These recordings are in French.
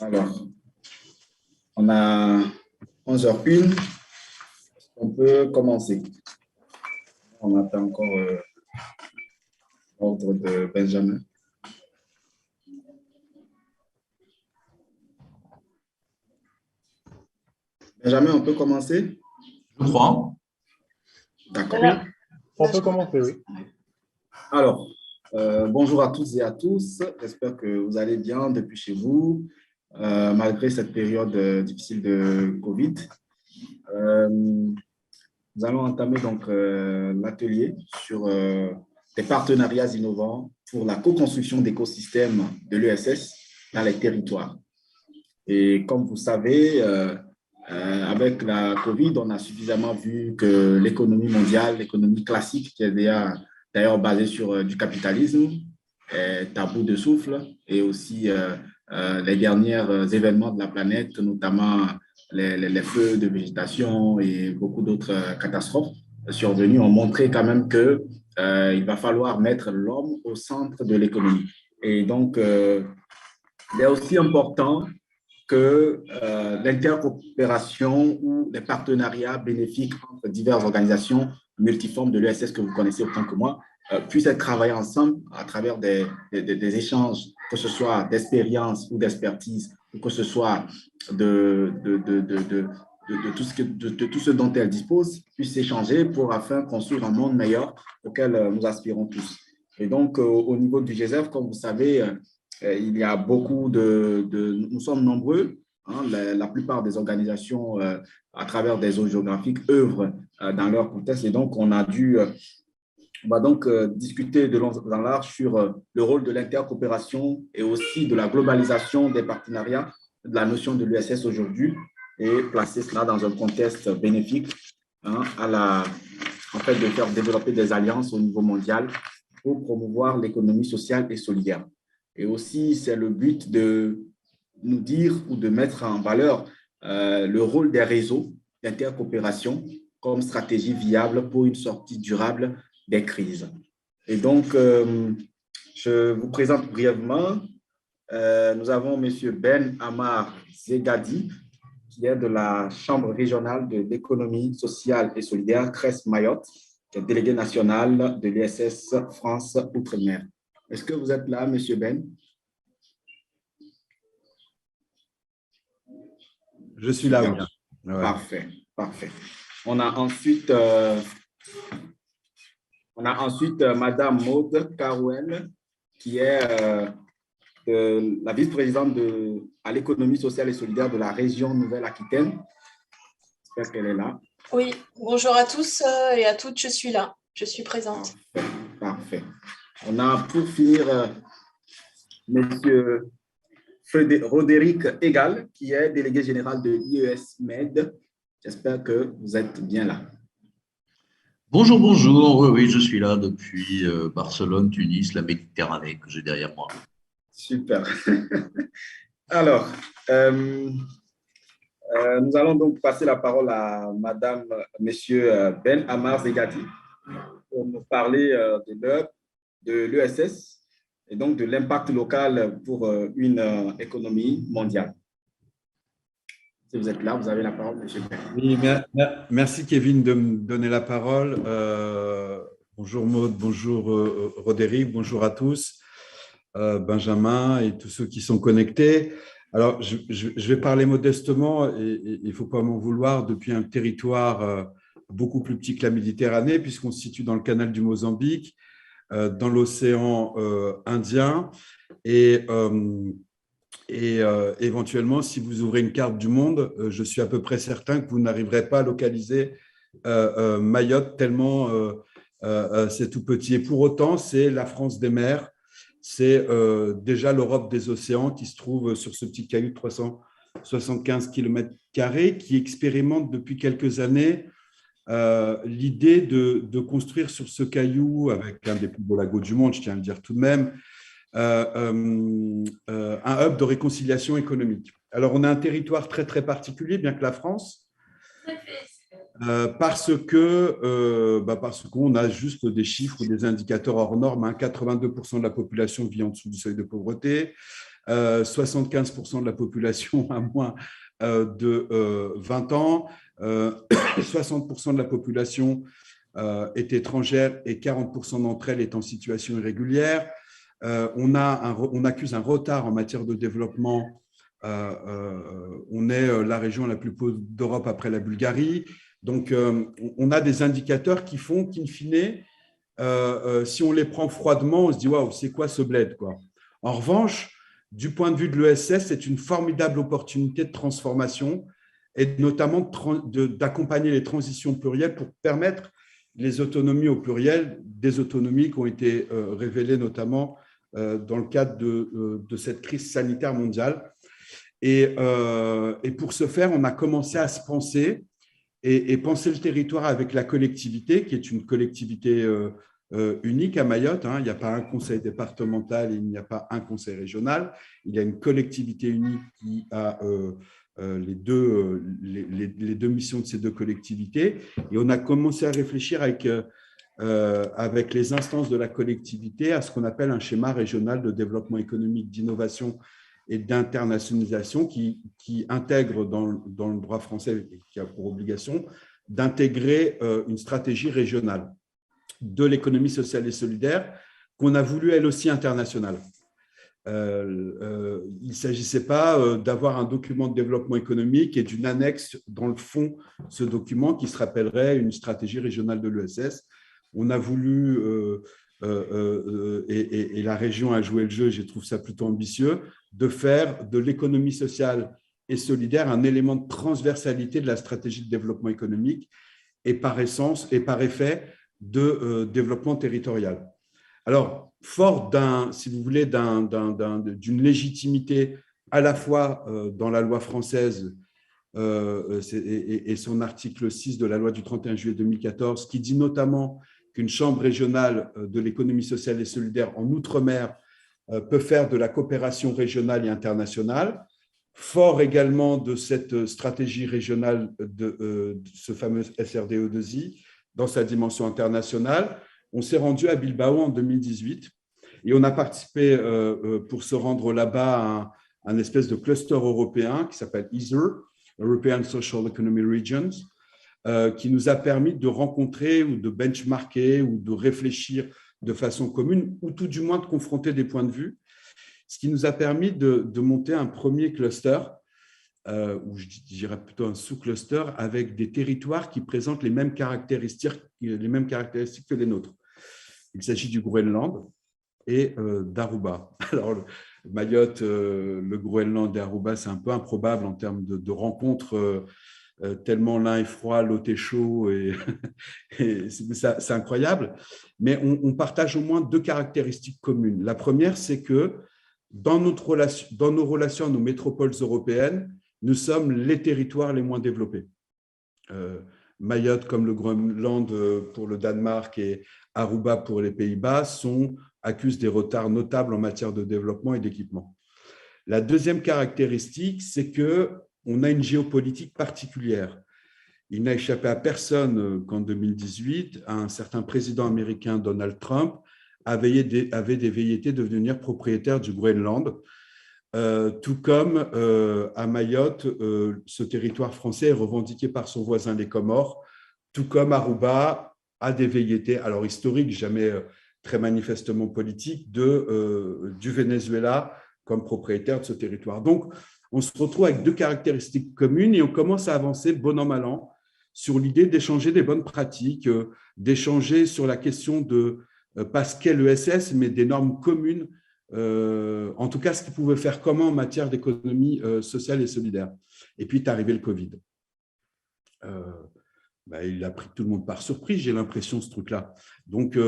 Alors, on a 11h01, on peut commencer. On attend encore l'ordre de Benjamin. Benjamin, on peut commencer? Je crois. D'accord. Oui, on peut commencer, oui. Alors, bonjour à toutes et à tous. J'espère que vous allez bien depuis chez vous, malgré cette période difficile de Covid. Nous allons entamer donc l'atelier sur des partenariats innovants pour la co-construction d'écosystèmes de l'ESS dans les territoires. Et comme vous savez, avec la Covid, on a suffisamment vu que l'économie mondiale, l'économie classique, qui est d'ailleurs basée sur du capitalisme, est à bout de souffle, et aussi les derniers événements de la planète, notamment les feux de végétation et beaucoup d'autres catastrophes survenues, ont montré quand même que il va falloir mettre l'homme au centre de l'économie. Et donc, il est aussi important que l'intercoopération ou les partenariats bénéfiques entre diverses organisations multiformes de l'ESS que vous connaissez autant que moi puissent être travaillés ensemble à travers des échanges, que ce soit d'expérience ou d'expertise, ou que ce soit de tout ce dont elles disposent, puissent s'échanger pour afin de construire un monde meilleur auquel nous aspirons tous. Et donc, au niveau du GESEF, comme vous savez, il y a beaucoup nous sommes nombreux, hein, la plupart des organisations à travers des zones géographiques œuvrent dans leur contexte et donc on va donc discuter de long en large sur le rôle de l'intercoopération et aussi de la globalisation des partenariats, de la notion de l'USS aujourd'hui et placer cela dans un contexte bénéfique, hein, en fait de faire développer des alliances au niveau mondial pour promouvoir l'économie sociale et solidaire. Et aussi, c'est le but de nous dire ou de mettre en valeur le rôle des réseaux d'intercoopération comme stratégie viable pour une sortie durable des crises. Et donc, je vous présente brièvement, nous avons M. Ben Amar Zegadi, qui est de la Chambre régionale de l'économie sociale et solidaire, CRES Mayotte, qui est délégué national de l'ISS France Outre-mer. Est-ce que vous êtes là, M. Ben? Je suis là, oui. Ouais. Parfait, parfait. On a ensuite Madame Maude Carouel, qui est la vice-présidente à l'économie sociale et solidaire de la région Nouvelle-Aquitaine. J'espère qu'elle est là. Oui, bonjour à tous et à toutes, je suis là, je suis présente. Parfait. On a pour finir Monsieur Roderick Egal, qui est délégué général de l'IES Med. J'espère que vous êtes bien là. Bonjour, bonjour. Oui, je suis là depuis Barcelone, Tunis, la Méditerranée que j'ai derrière moi. Super. Alors, nous allons donc passer la parole à Monsieur Ben Amar Zegadi pour nous parler de l'ESS et donc de l'impact local pour une économie mondiale. Si vous êtes là, vous avez la parole, monsieur Ben. Oui, merci Kevin de me donner la parole. Bonjour Maud, bonjour Roderick, bonjour à tous, Benjamin et tous ceux qui sont connectés. Alors, je vais parler modestement et il ne faut pas m'en vouloir depuis un territoire beaucoup plus petit que la Méditerranée puisqu'on se situe dans le canal du Mozambique, dans l'océan Indien et éventuellement, si vous ouvrez une carte du monde, je suis à peu près certain que vous n'arriverez pas à localiser Mayotte tellement c'est tout petit. Et pour autant, c'est la France des mers, c'est déjà l'Europe des océans qui se trouve sur ce petit caillou de 375 km² qui expérimente depuis quelques années l'idée de construire sur ce caillou, avec un des plus beaux lagos du monde, je tiens à le dire tout de même, un hub de réconciliation économique. Alors, on a un territoire très, très particulier, bien que la France, parce qu'on a juste des chiffres ou des indicateurs hors normes. 82% de la population vit en dessous du seuil de pauvreté. 75% de la population a moins de 20 ans, 60% de la population est étrangère et 40% d'entre elles est en situation irrégulière. On accuse un retard en matière de développement. On est la région la plus pauvre d'Europe après la Bulgarie. Donc, on a des indicateurs qui font qu'in fine, si on les prend froidement, on se dit « Waouh, c'est quoi ce bled ?» quoi. En revanche, du point de vue de l'ESS, c'est une formidable opportunité de transformation et notamment d'accompagner les transitions plurielles pour permettre les autonomies au pluriel, des autonomies qui ont été révélées notamment dans le cadre de cette crise sanitaire mondiale. Et pour ce faire, on a commencé à se penser et penser le territoire avec la collectivité, qui est une collectivité unique à Mayotte. Il n'y a pas un conseil départemental et il n'y a pas un conseil régional. Il y a une collectivité unique qui a les deux missions de ces deux collectivités. Et on a commencé à réfléchir avec les instances de la collectivité à ce qu'on appelle un schéma régional de développement économique, d'innovation et d'internationalisation qui intègre dans le droit français et qui a pour obligation d'intégrer une stratégie régionale de l'économie sociale et solidaire qu'on a voulu elle aussi internationale. Il ne s'agissait pas d'avoir un document de développement économique et d'une annexe dans le fond, ce document qui se rappellerait une stratégie régionale de l'ESS. On a voulu, et la région a joué le jeu, je trouve ça plutôt ambitieux, de faire de l'économie sociale et solidaire un élément de transversalité de la stratégie de développement économique et par essence et par effet de développement territorial. Alors, fort si vous voulez, d'une légitimité à la fois dans la loi française et son article 6 de la loi du 31 juillet 2014, qui dit notamment qu'une chambre régionale de l'économie sociale et solidaire en Outre-mer peut faire de la coopération régionale et internationale, fort également de cette stratégie régionale de ce fameux SRDE2I dans sa dimension internationale. On s'est rendu à Bilbao en 2018 et on a participé pour se rendre là-bas à un espèce de cluster européen qui s'appelle ESER, European Social Economy Regions, qui nous a permis de rencontrer ou de benchmarker ou de réfléchir de façon commune ou tout du moins de confronter des points de vue, ce qui nous a permis de monter un premier cluster, ou je dirais plutôt un sous-cluster, avec des territoires qui présentent les mêmes caractéristiques que les nôtres. Il s'agit du Groenland et d'Aruba. Alors, Mayotte, le Groenland et Aruba, c'est un peu improbable en termes de rencontres, tellement l'un est froid, l'autre est chaud, et c'est incroyable. Mais on partage au moins deux caractéristiques communes. La première, c'est que dans nos relations à nos métropoles européennes, nous sommes les territoires les moins développés. Mayotte, comme le Groenland pour le Danemark et Aruba pour les Pays-Bas, accusent des retards notables en matière de développement et d'équipement. La deuxième caractéristique, c'est qu'on a une géopolitique particulière. Il n'a échappé à personne qu'en 2018, un certain président américain, Donald Trump, avait des velléités de devenir propriétaire du Groenland, tout comme à Mayotte, ce territoire français est revendiqué par son voisin les Comores, tout comme Aruba a des velléités, alors historiques, jamais très manifestement politiques, du Venezuela comme propriétaire de ce territoire. Donc, on se retrouve avec deux caractéristiques communes et on commence à avancer bon an mal an sur l'idée d'échanger des bonnes pratiques, d'échanger sur la question de pas ce qu'est l'ESS, mais des normes communes, en tout cas ce qu'ils pouvaient faire commun en matière d'économie sociale et solidaire. Et puis est arrivé le Covid. Il a pris tout le monde par surprise, j'ai l'impression, ce truc-là. Donc,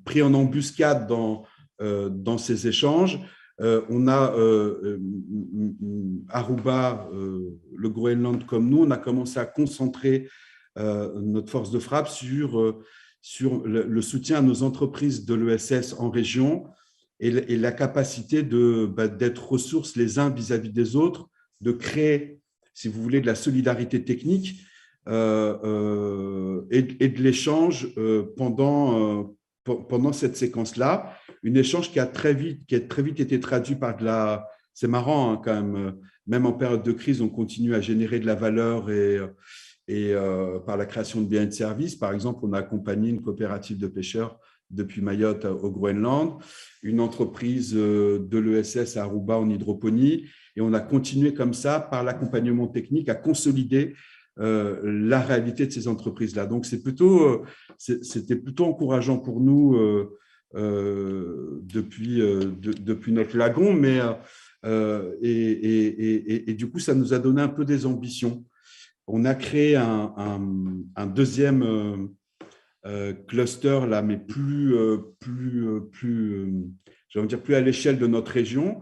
pris en embuscade dans ces échanges, on a Aruba, le Groenland comme nous, on a commencé à concentrer notre force de frappe sur le soutien à nos entreprises de l'ESS en région et la capacité d'être ressources les uns vis-à-vis des autres, de créer, si vous voulez, de la solidarité technique et de l'échange pendant cette séquence-là, un échange qui a très vite été traduit par de la… C'est marrant hein, quand même en période de crise, on continue à générer de la valeur et par la création de biens et de services. Par exemple, on a accompagné une coopérative de pêcheurs depuis Mayotte au Groenland, une entreprise de l'ESS à Aruba en hydroponie, et on a continué comme ça, par l'accompagnement technique, à consolider la réalité de ces entreprises-là. Donc, c'était plutôt encourageant pour nous depuis notre lagon, mais et du coup, ça nous a donné un peu des ambitions. On a créé un deuxième cluster là, mais plus à l'échelle de notre région,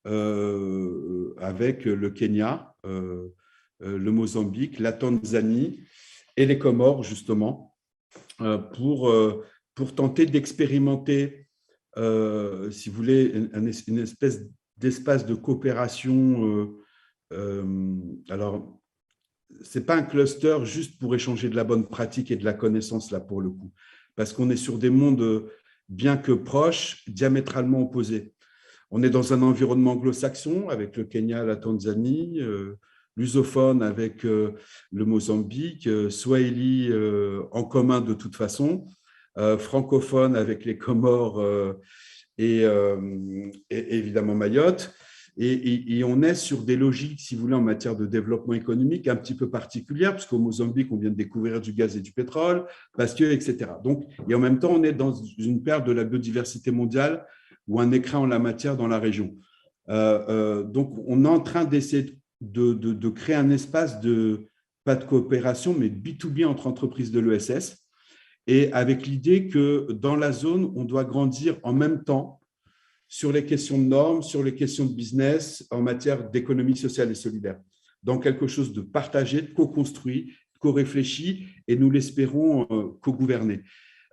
avec le Kenya, le Mozambique, la Tanzanie et les Comores, justement, pour tenter d'expérimenter, si vous voulez, une espèce d'espace de coopération. Alors, ce n'est pas un cluster juste pour échanger de la bonne pratique et de la connaissance, là, pour le coup, parce qu'on est sur des mondes, bien que proches, diamétralement opposés. On est dans un environnement anglo-saxon avec le Kenya, la Tanzanie, lusophone avec le Mozambique, Swahili en commun de toute façon, francophone avec les Comores et évidemment Mayotte. Et on est sur des logiques, si vous voulez, en matière de développement économique un petit peu particulières, puisqu'au Mozambique, on vient de découvrir du gaz et du pétrole, parce que, etc. Donc, et en même temps, on est dans une perte de la biodiversité mondiale ou un écrin en la matière dans la région. Donc, on est en train d'essayer de créer un espace pas de coopération, mais de B2B entre entreprises de l'ESS, et avec l'idée que dans la zone, on doit grandir en même temps sur les questions de normes, sur les questions de business en matière d'économie sociale et solidaire, dans quelque chose de partagé, de co-construit, co-réfléchi, et nous l'espérons co-gouverné.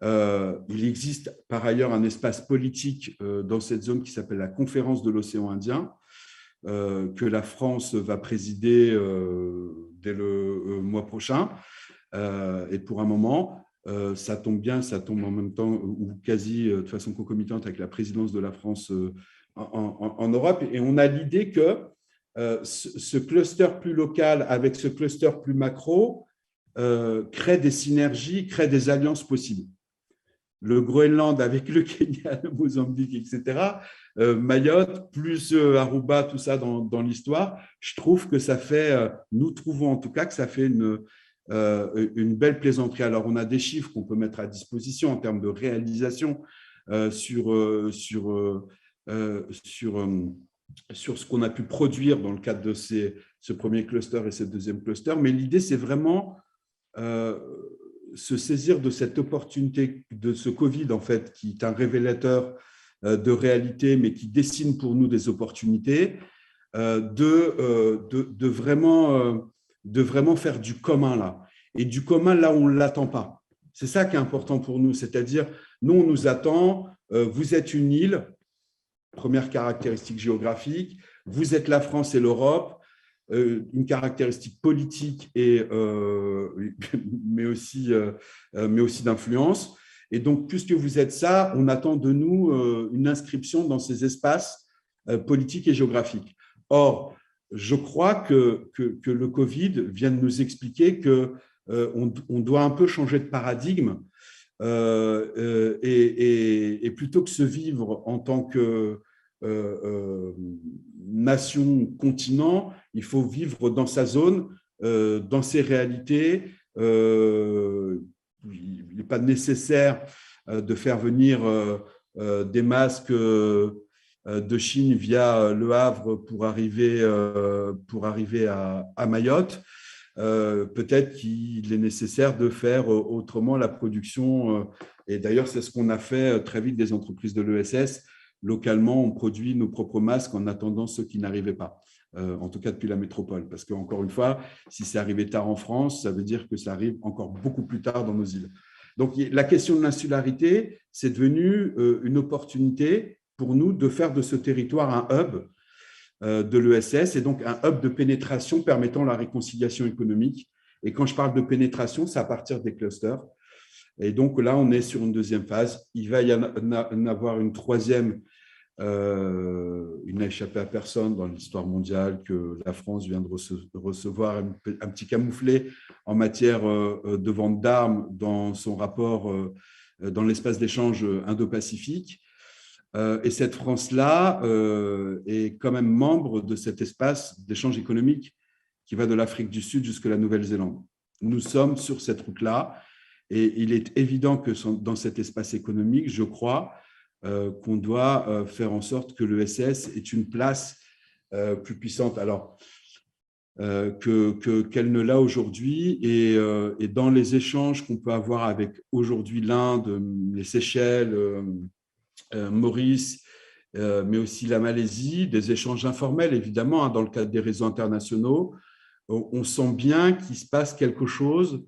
Il existe par ailleurs un espace politique dans cette zone qui s'appelle la Conférence de l'océan Indien, que la France va présider dès le mois prochain, et pour un moment. Ça tombe bien, ça tombe en même temps ou quasi de façon concomitante avec la présidence de la France en Europe. Et on a l'idée que ce cluster plus local avec ce cluster plus macro crée des synergies, crée des alliances possibles. Le Groenland avec le Kenya, le Mozambique, etc. Mayotte, plus Aruba, tout ça dans l'histoire. Je trouve que ça fait, nous trouvons en tout cas que ça fait une belle plaisanterie. Alors, on a des chiffres qu'on peut mettre à disposition en termes de réalisation sur ce qu'on a pu produire dans le cadre de ce premier cluster et ce deuxième cluster. Mais l'idée, c'est vraiment se saisir de cette opportunité de ce Covid, en fait, qui est un révélateur de réalité, mais qui dessine pour nous des opportunités, de vraiment faire du commun là. Et du commun là où on ne l'attend pas. C'est ça qui est important pour nous. C'est-à-dire, nous, on nous attend, vous êtes une île, première caractéristique géographique, vous êtes la France et l'Europe, une caractéristique politique, mais aussi d'influence. Et donc, puisque vous êtes ça, on attend de nous une inscription dans ces espaces politiques et géographiques. Or, je crois que le Covid vient de nous expliquer qu'on doit un peu changer de paradigme et plutôt que se vivre en tant que nation, continent, il faut vivre dans sa zone, dans ses réalités. Il n'est pas nécessaire de faire venir des masques de Chine via Le Havre pour arriver à Mayotte. Peut-être qu'il est nécessaire de faire autrement la production. Et d'ailleurs, c'est ce qu'on a fait très vite des entreprises de l'ESS. Localement, on produit nos propres masques en attendant ceux qui n'arrivaient pas, en tout cas depuis la métropole. Parce qu'encore une fois, si c'est arrivé tard en France, ça veut dire que ça arrive encore beaucoup plus tard dans nos îles. Donc, la question de l'insularité, c'est devenu une opportunité pour nous de faire de ce territoire un hub de l'ESS et donc un hub de pénétration permettant la réconciliation économique. Et quand je parle de pénétration, c'est à partir des clusters. Et donc là, on est sur une deuxième phase. Il va y en avoir une troisième. Il n'a échappé à personne dans l'histoire mondiale que la France vient de recevoir un petit camouflet en matière de vente d'armes dans son rapport dans l'espace d'échange Indo-Pacifique. Et cette France-là est quand même membre de cet espace d'échange économique qui va de l'Afrique du Sud jusqu'à la Nouvelle-Zélande. Nous sommes sur cette route-là et il est évident que dans cet espace économique, je crois, qu'on doit faire en sorte que l'ESS ait une place plus puissante alors qu'elle ne l'a aujourd'hui. Et dans les échanges qu'on peut avoir avec aujourd'hui l'Inde, les Seychelles, Maurice, mais aussi la Malaisie, des échanges informels évidemment, dans le cadre des réseaux internationaux, on sent bien qu'il se passe quelque chose.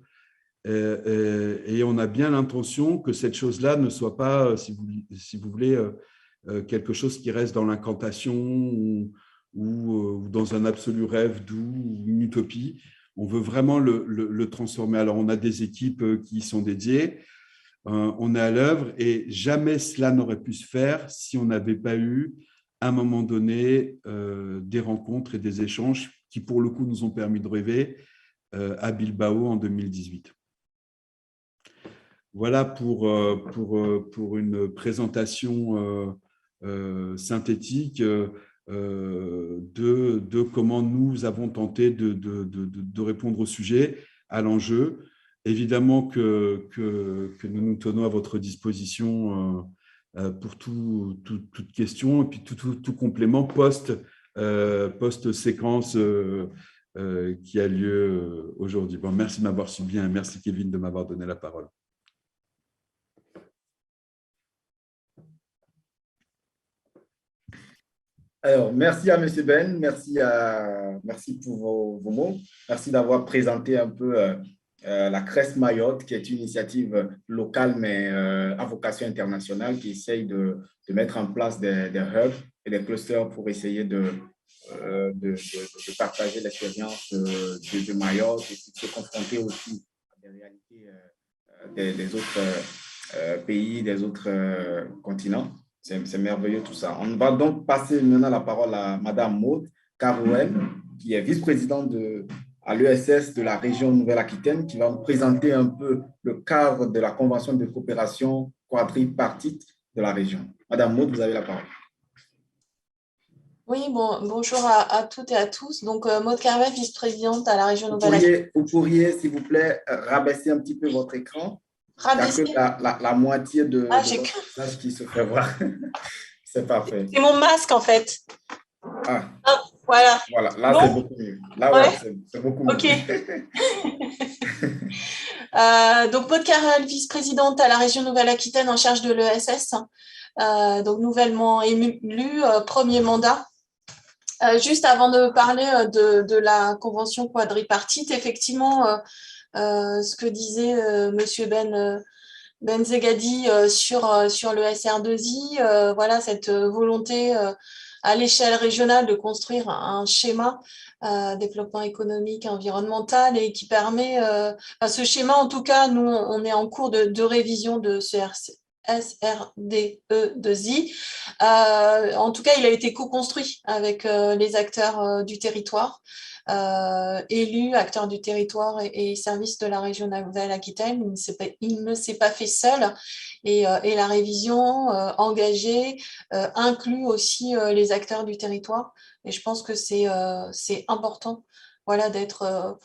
Et on a bien l'intention que cette chose-là ne soit pas, si vous voulez, quelque chose qui reste dans l'incantation ou dans un absolu rêve doux ou une utopie. On veut vraiment le transformer. Alors, on a des équipes qui y sont dédiées, on est à l'œuvre et jamais cela n'aurait pu se faire si on n'avait pas eu, à un moment donné, des rencontres et des échanges qui, pour le coup, nous ont permis de rêver à Bilbao en 2018. Voilà pour une présentation synthétique de comment nous avons tenté de répondre au sujet, à l'enjeu. Évidemment que nous nous tenons à votre disposition pour toute question et puis tout complément post-séquence qui a lieu aujourd'hui. Bon, merci de m'avoir suivi et merci Kevin de m'avoir donné la parole. Alors, merci à M. Ben, merci pour vos mots. Merci d'avoir présenté un peu la Crest Mayotte, qui est une initiative locale, mais à vocation internationale, qui essaye de mettre en place des hubs et des clusters pour essayer de partager l'expérience de Mayotte et de se confronter aussi à des réalités des autres pays, des autres continents. C'est merveilleux tout ça. On va donc passer maintenant la parole à Madame Maud Carouel, qui est vice-présidente à l'ESS de la région Nouvelle-Aquitaine, qui va nous présenter un peu le cadre de la convention de coopération quadripartite de la région. Madame Maud, vous avez la parole. Oui, bonjour à toutes et à tous. Donc, Maud Carouel, vice-présidente à la région Nouvelle-Aquitaine. Vous pourriez, s'il vous plaît, rabaisser un petit peu votre écran. Rabaisser. Il n'y a que la moitié de votre message qui se fait voir. C'est parfait. C'est mon masque, en fait. Voilà. Voilà, là, bon. C'est beaucoup mieux. Là, ouais, c'est beaucoup mieux. OK. Donc, Maud Carouel, vice-présidente à la région Nouvelle-Aquitaine en charge de l'ESS. Donc, nouvellement élue, premier mandat. Juste avant de parler de la convention quadripartite, effectivement, ce que disait Monsieur Ben Zegadi sur le SR2I, voilà, cette volonté à l'échelle régionale de construire un schéma développement économique, environnemental et qui permet, ce schéma, en tout cas, nous, on est en cours de révision de ce SRDE2I. En tout cas, il a été co-construit avec les acteurs du territoire, élus, acteurs du territoire et services de la région Nouvelle-Aquitaine. Il ne s'est pas fait seul. Et la révision engagée inclut aussi les acteurs du territoire. Et je pense que c'est important, voilà, d'être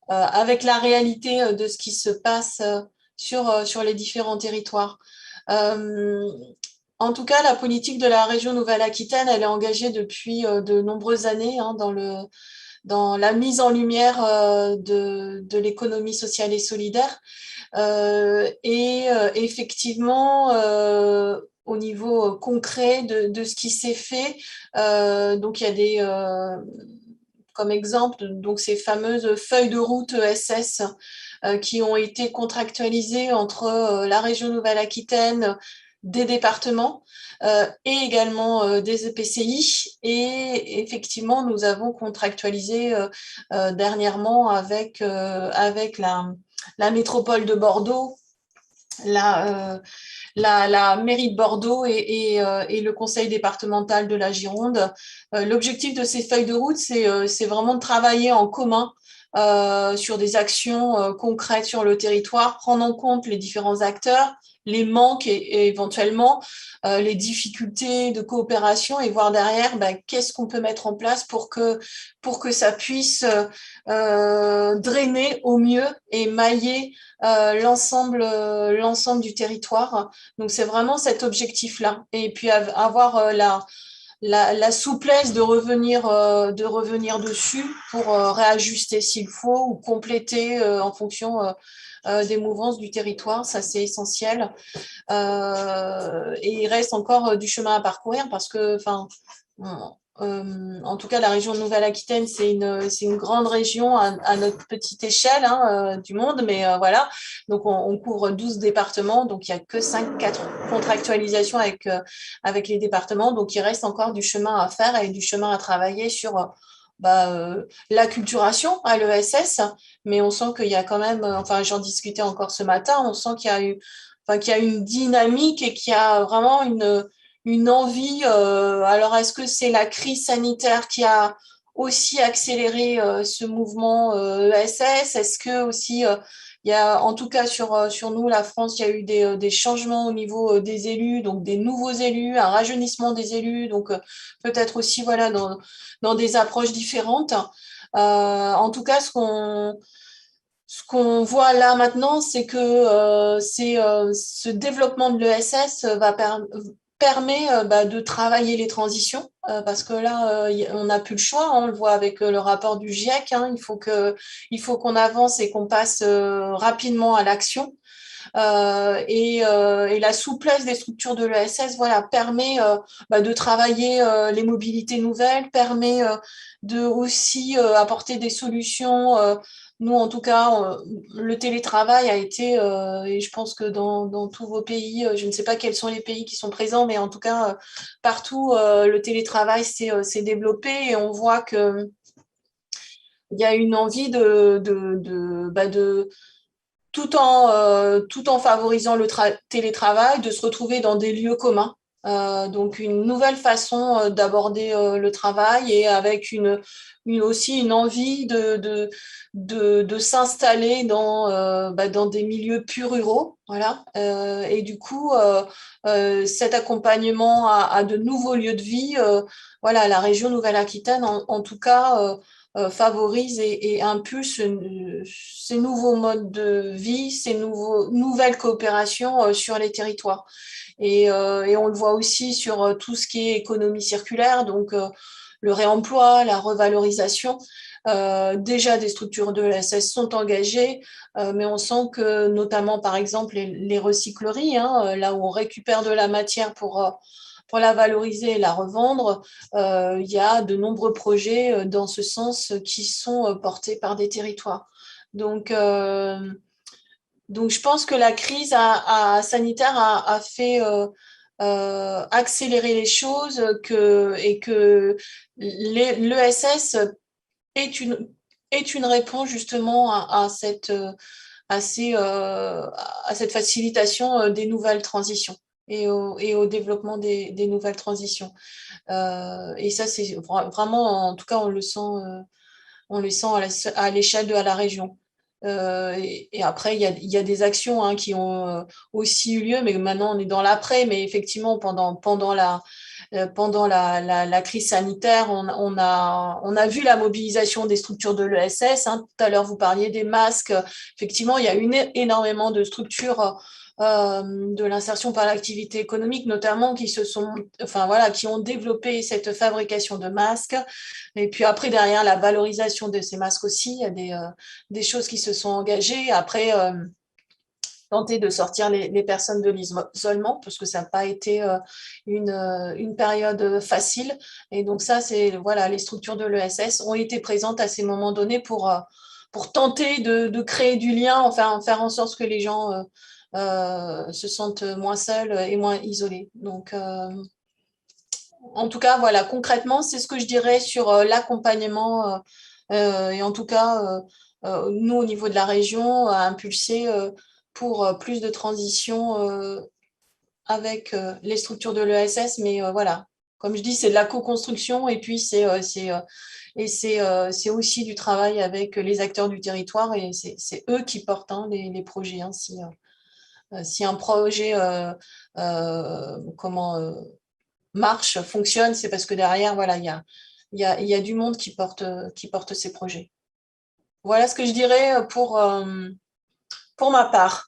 avec la réalité de ce qui se passe sur les différents territoires. En tout cas, la politique de la région Nouvelle-Aquitaine, elle est engagée depuis de nombreuses années dans la mise en lumière de l'économie sociale et solidaire. Et effectivement, au niveau concret de ce qui s'est fait, donc il y a comme exemple, donc ces fameuses feuilles de route ESS qui ont été contractualisées entre la région Nouvelle-Aquitaine, des départements et également des EPCI. Et effectivement, nous avons contractualisé dernièrement avec la métropole de Bordeaux la mairie de Bordeaux et le conseil départemental de la Gironde. L'objectif de ces feuilles de route, c'est vraiment de travailler en commun sur des actions concrètes sur le territoire, prendre en compte les différents acteurs, les manques et éventuellement les difficultés de coopération et voir derrière qu'est-ce qu'on peut mettre en place pour que ça puisse drainer au mieux et mailler l'ensemble du territoire. Donc, c'est vraiment cet objectif-là. Et puis, avoir la souplesse de revenir dessus pour réajuster s'il faut ou compléter en fonction des mouvances du territoire. Ça, c'est essentiel. Et il reste encore du chemin à parcourir parce que, en tout cas, la région de Nouvelle-Aquitaine, c'est une grande région à notre petite échelle du monde, mais voilà. Donc, on couvre 12 départements, donc il n'y a que 4 contractualisations avec les départements. Donc, il reste encore du chemin à faire et du chemin à travailler sur l'acculturation à l'ESS, mais on sent qu'il y a quand même, enfin, j'en discutais encore ce matin, on sent qu'il y a une dynamique et qu'il y a vraiment une envie. Alors, est-ce que c'est la crise sanitaire qui a aussi accéléré ce mouvement ESS? Est-ce que aussi, il y a, en tout cas sur nous, la France, il y a eu des changements au niveau des élus, donc des nouveaux élus, un rajeunissement des élus, donc peut-être aussi voilà, dans des approches différentes. En tout cas, ce qu'on voit là maintenant, c'est que ce développement de l'ESS permet de travailler les transitions, parce que là, on n'a plus le choix, on le voit avec le rapport du GIEC, il faut qu'on avance et qu'on passe rapidement à l'action. Et la souplesse des structures de l'ESS permet de travailler les mobilités nouvelles, permet de aussi apporter des solutions. Nous, en tout cas, le télétravail a été, et je pense que dans tous vos pays, je ne sais pas quels sont les pays qui sont présents, mais en tout cas, partout, le télétravail s'est développé et on voit qu'il y a une envie de tout en favorisant le télétravail, de se retrouver dans des lieux communs. Donc, une nouvelle façon d'aborder le travail et avec aussi une envie de s'installer dans des milieux plus ruraux. Voilà. Et du coup, cet accompagnement à de nouveaux lieux de vie, voilà, la région Nouvelle-Aquitaine, en tout cas, favorise et impulse ces nouveaux modes de vie, ces nouvelles coopérations sur les territoires. Et on le voit aussi sur tout ce qui est économie circulaire, donc le réemploi, la revalorisation. Déjà, des structures de l'ESS sont engagées, mais on sent que notamment, par exemple, les recycleries, là où on récupère de la matière pour la valoriser et la revendre, il y a de nombreux projets dans ce sens qui sont portés par des territoires. Donc, je pense que la crise sanitaire a fait accélérer les choses et que l'ESS est une réponse justement à cette facilitation des nouvelles transitions et au développement des nouvelles transitions. Et ça, c'est vraiment, en tout cas, on le sent à l'échelle de la région. Et après, il y a des actions qui ont aussi eu lieu, mais maintenant on est dans l'après. Mais effectivement, pendant la crise sanitaire, on a vu la mobilisation des structures de l'ESS. Tout à l'heure, vous parliez des masques. Effectivement, il y a eu énormément de structures de l'insertion par l'activité économique, notamment qui ont développé cette fabrication de masques. Et puis après, derrière la valorisation de ces masques aussi, il y a des choses qui se sont engagées. Après, tenter de sortir les personnes de l'isolement, parce que ça n'a pas été une période facile. Et donc ça, les structures de l'ESS ont été présentes à ces moments donnés pour tenter de créer du lien, enfin faire en sorte que les gens se sentent moins seuls et moins isolés. Donc, en tout cas, voilà, concrètement, c'est ce que je dirais sur l'accompagnement et en tout cas, nous, au niveau de la région, à impulser pour plus de transition avec les structures de l'ESS. Mais voilà, comme je dis, c'est de la co-construction et puis c'est aussi du travail avec les acteurs du territoire et c'est eux qui portent les projets. Hein, si un projet marche, fonctionne, c'est parce que derrière, voilà, il y a du monde qui porte ces projets. Voilà ce que je dirais pour ma part.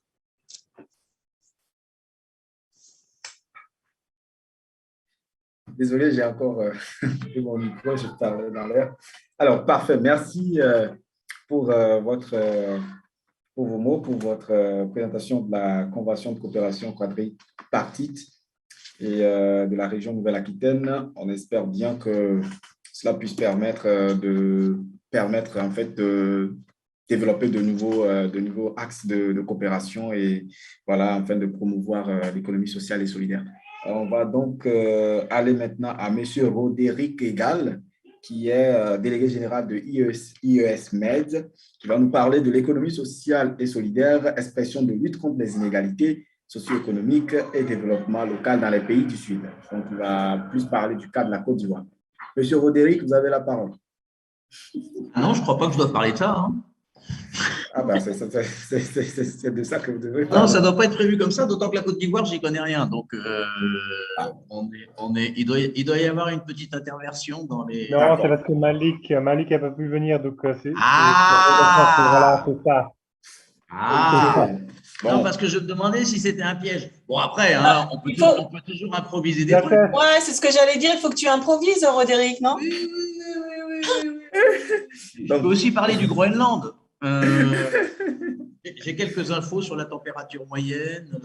Désolé, j'ai encore mon micro, je parlais dans l'air. Alors, parfait. Merci pour, pour vos mots, pour votre présentation de la Convention de coopération quadripartite et de la région Nouvelle-Aquitaine. On espère bien que cela puisse permettre en fait de développer de nouveaux axes de coopération et voilà, afin de promouvoir l'économie sociale et solidaire. On va donc aller maintenant à M. Roderick Egal, qui est délégué général de IES Med, qui va nous parler de l'économie sociale et solidaire, expression de lutte contre les inégalités socio-économiques et développement local dans les pays du Sud. Donc, il va plus parler du cas de la Côte d'Ivoire. Monsieur Roderick, vous avez la parole. Ah non, je ne crois pas que je dois parler de ça. Hein. Ah ben, c'est de ça que vous devez parler. Non, ça ne doit pas être prévu comme ça, d'autant que la Côte d'Ivoire, j'y connais rien. Donc, il doit y avoir une petite interversion dans les… Non, c'est parce que Malik n'a pas pu venir, donc voilà, c'est ça. Bon. Non, parce que je me demandais si c'était un piège. Bon, après, hein, on peut toujours improviser des trucs. Ouais, c'est ce que j'allais dire. Il faut que tu improvises, Roderick, non? Oui. Je peux aussi parler du Groenland. J'ai quelques infos sur la température moyenne.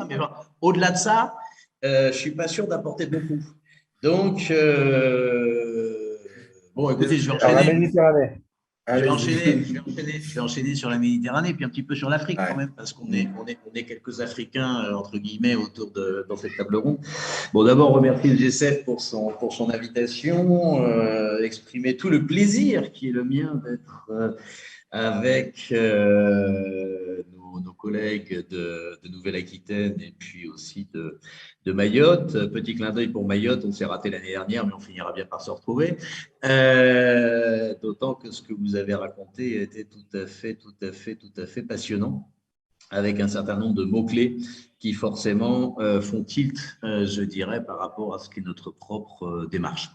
Mais bon, au-delà de ça, je ne suis pas sûr d'apporter beaucoup. Donc, bon, écoutez, je vais enchaîner. Je vais enchaîner sur la Méditerranée, puis un petit peu sur l'Afrique quand même, parce qu'on est quelques Africains, entre guillemets, dans cette table ronde. Bon, d'abord, remercier le G7 pour son invitation, exprimer tout le plaisir qui est le mien d'être avec nos collègues de Nouvelle-Aquitaine et puis aussi de Mayotte. Petit clin d'œil pour Mayotte, on s'est raté l'année dernière, mais on finira bien par se retrouver. D'autant que ce que vous avez raconté était tout à fait passionnant, avec un certain nombre de mots-clés qui forcément font tilt, je dirais, par rapport à ce qu'est notre propre démarche.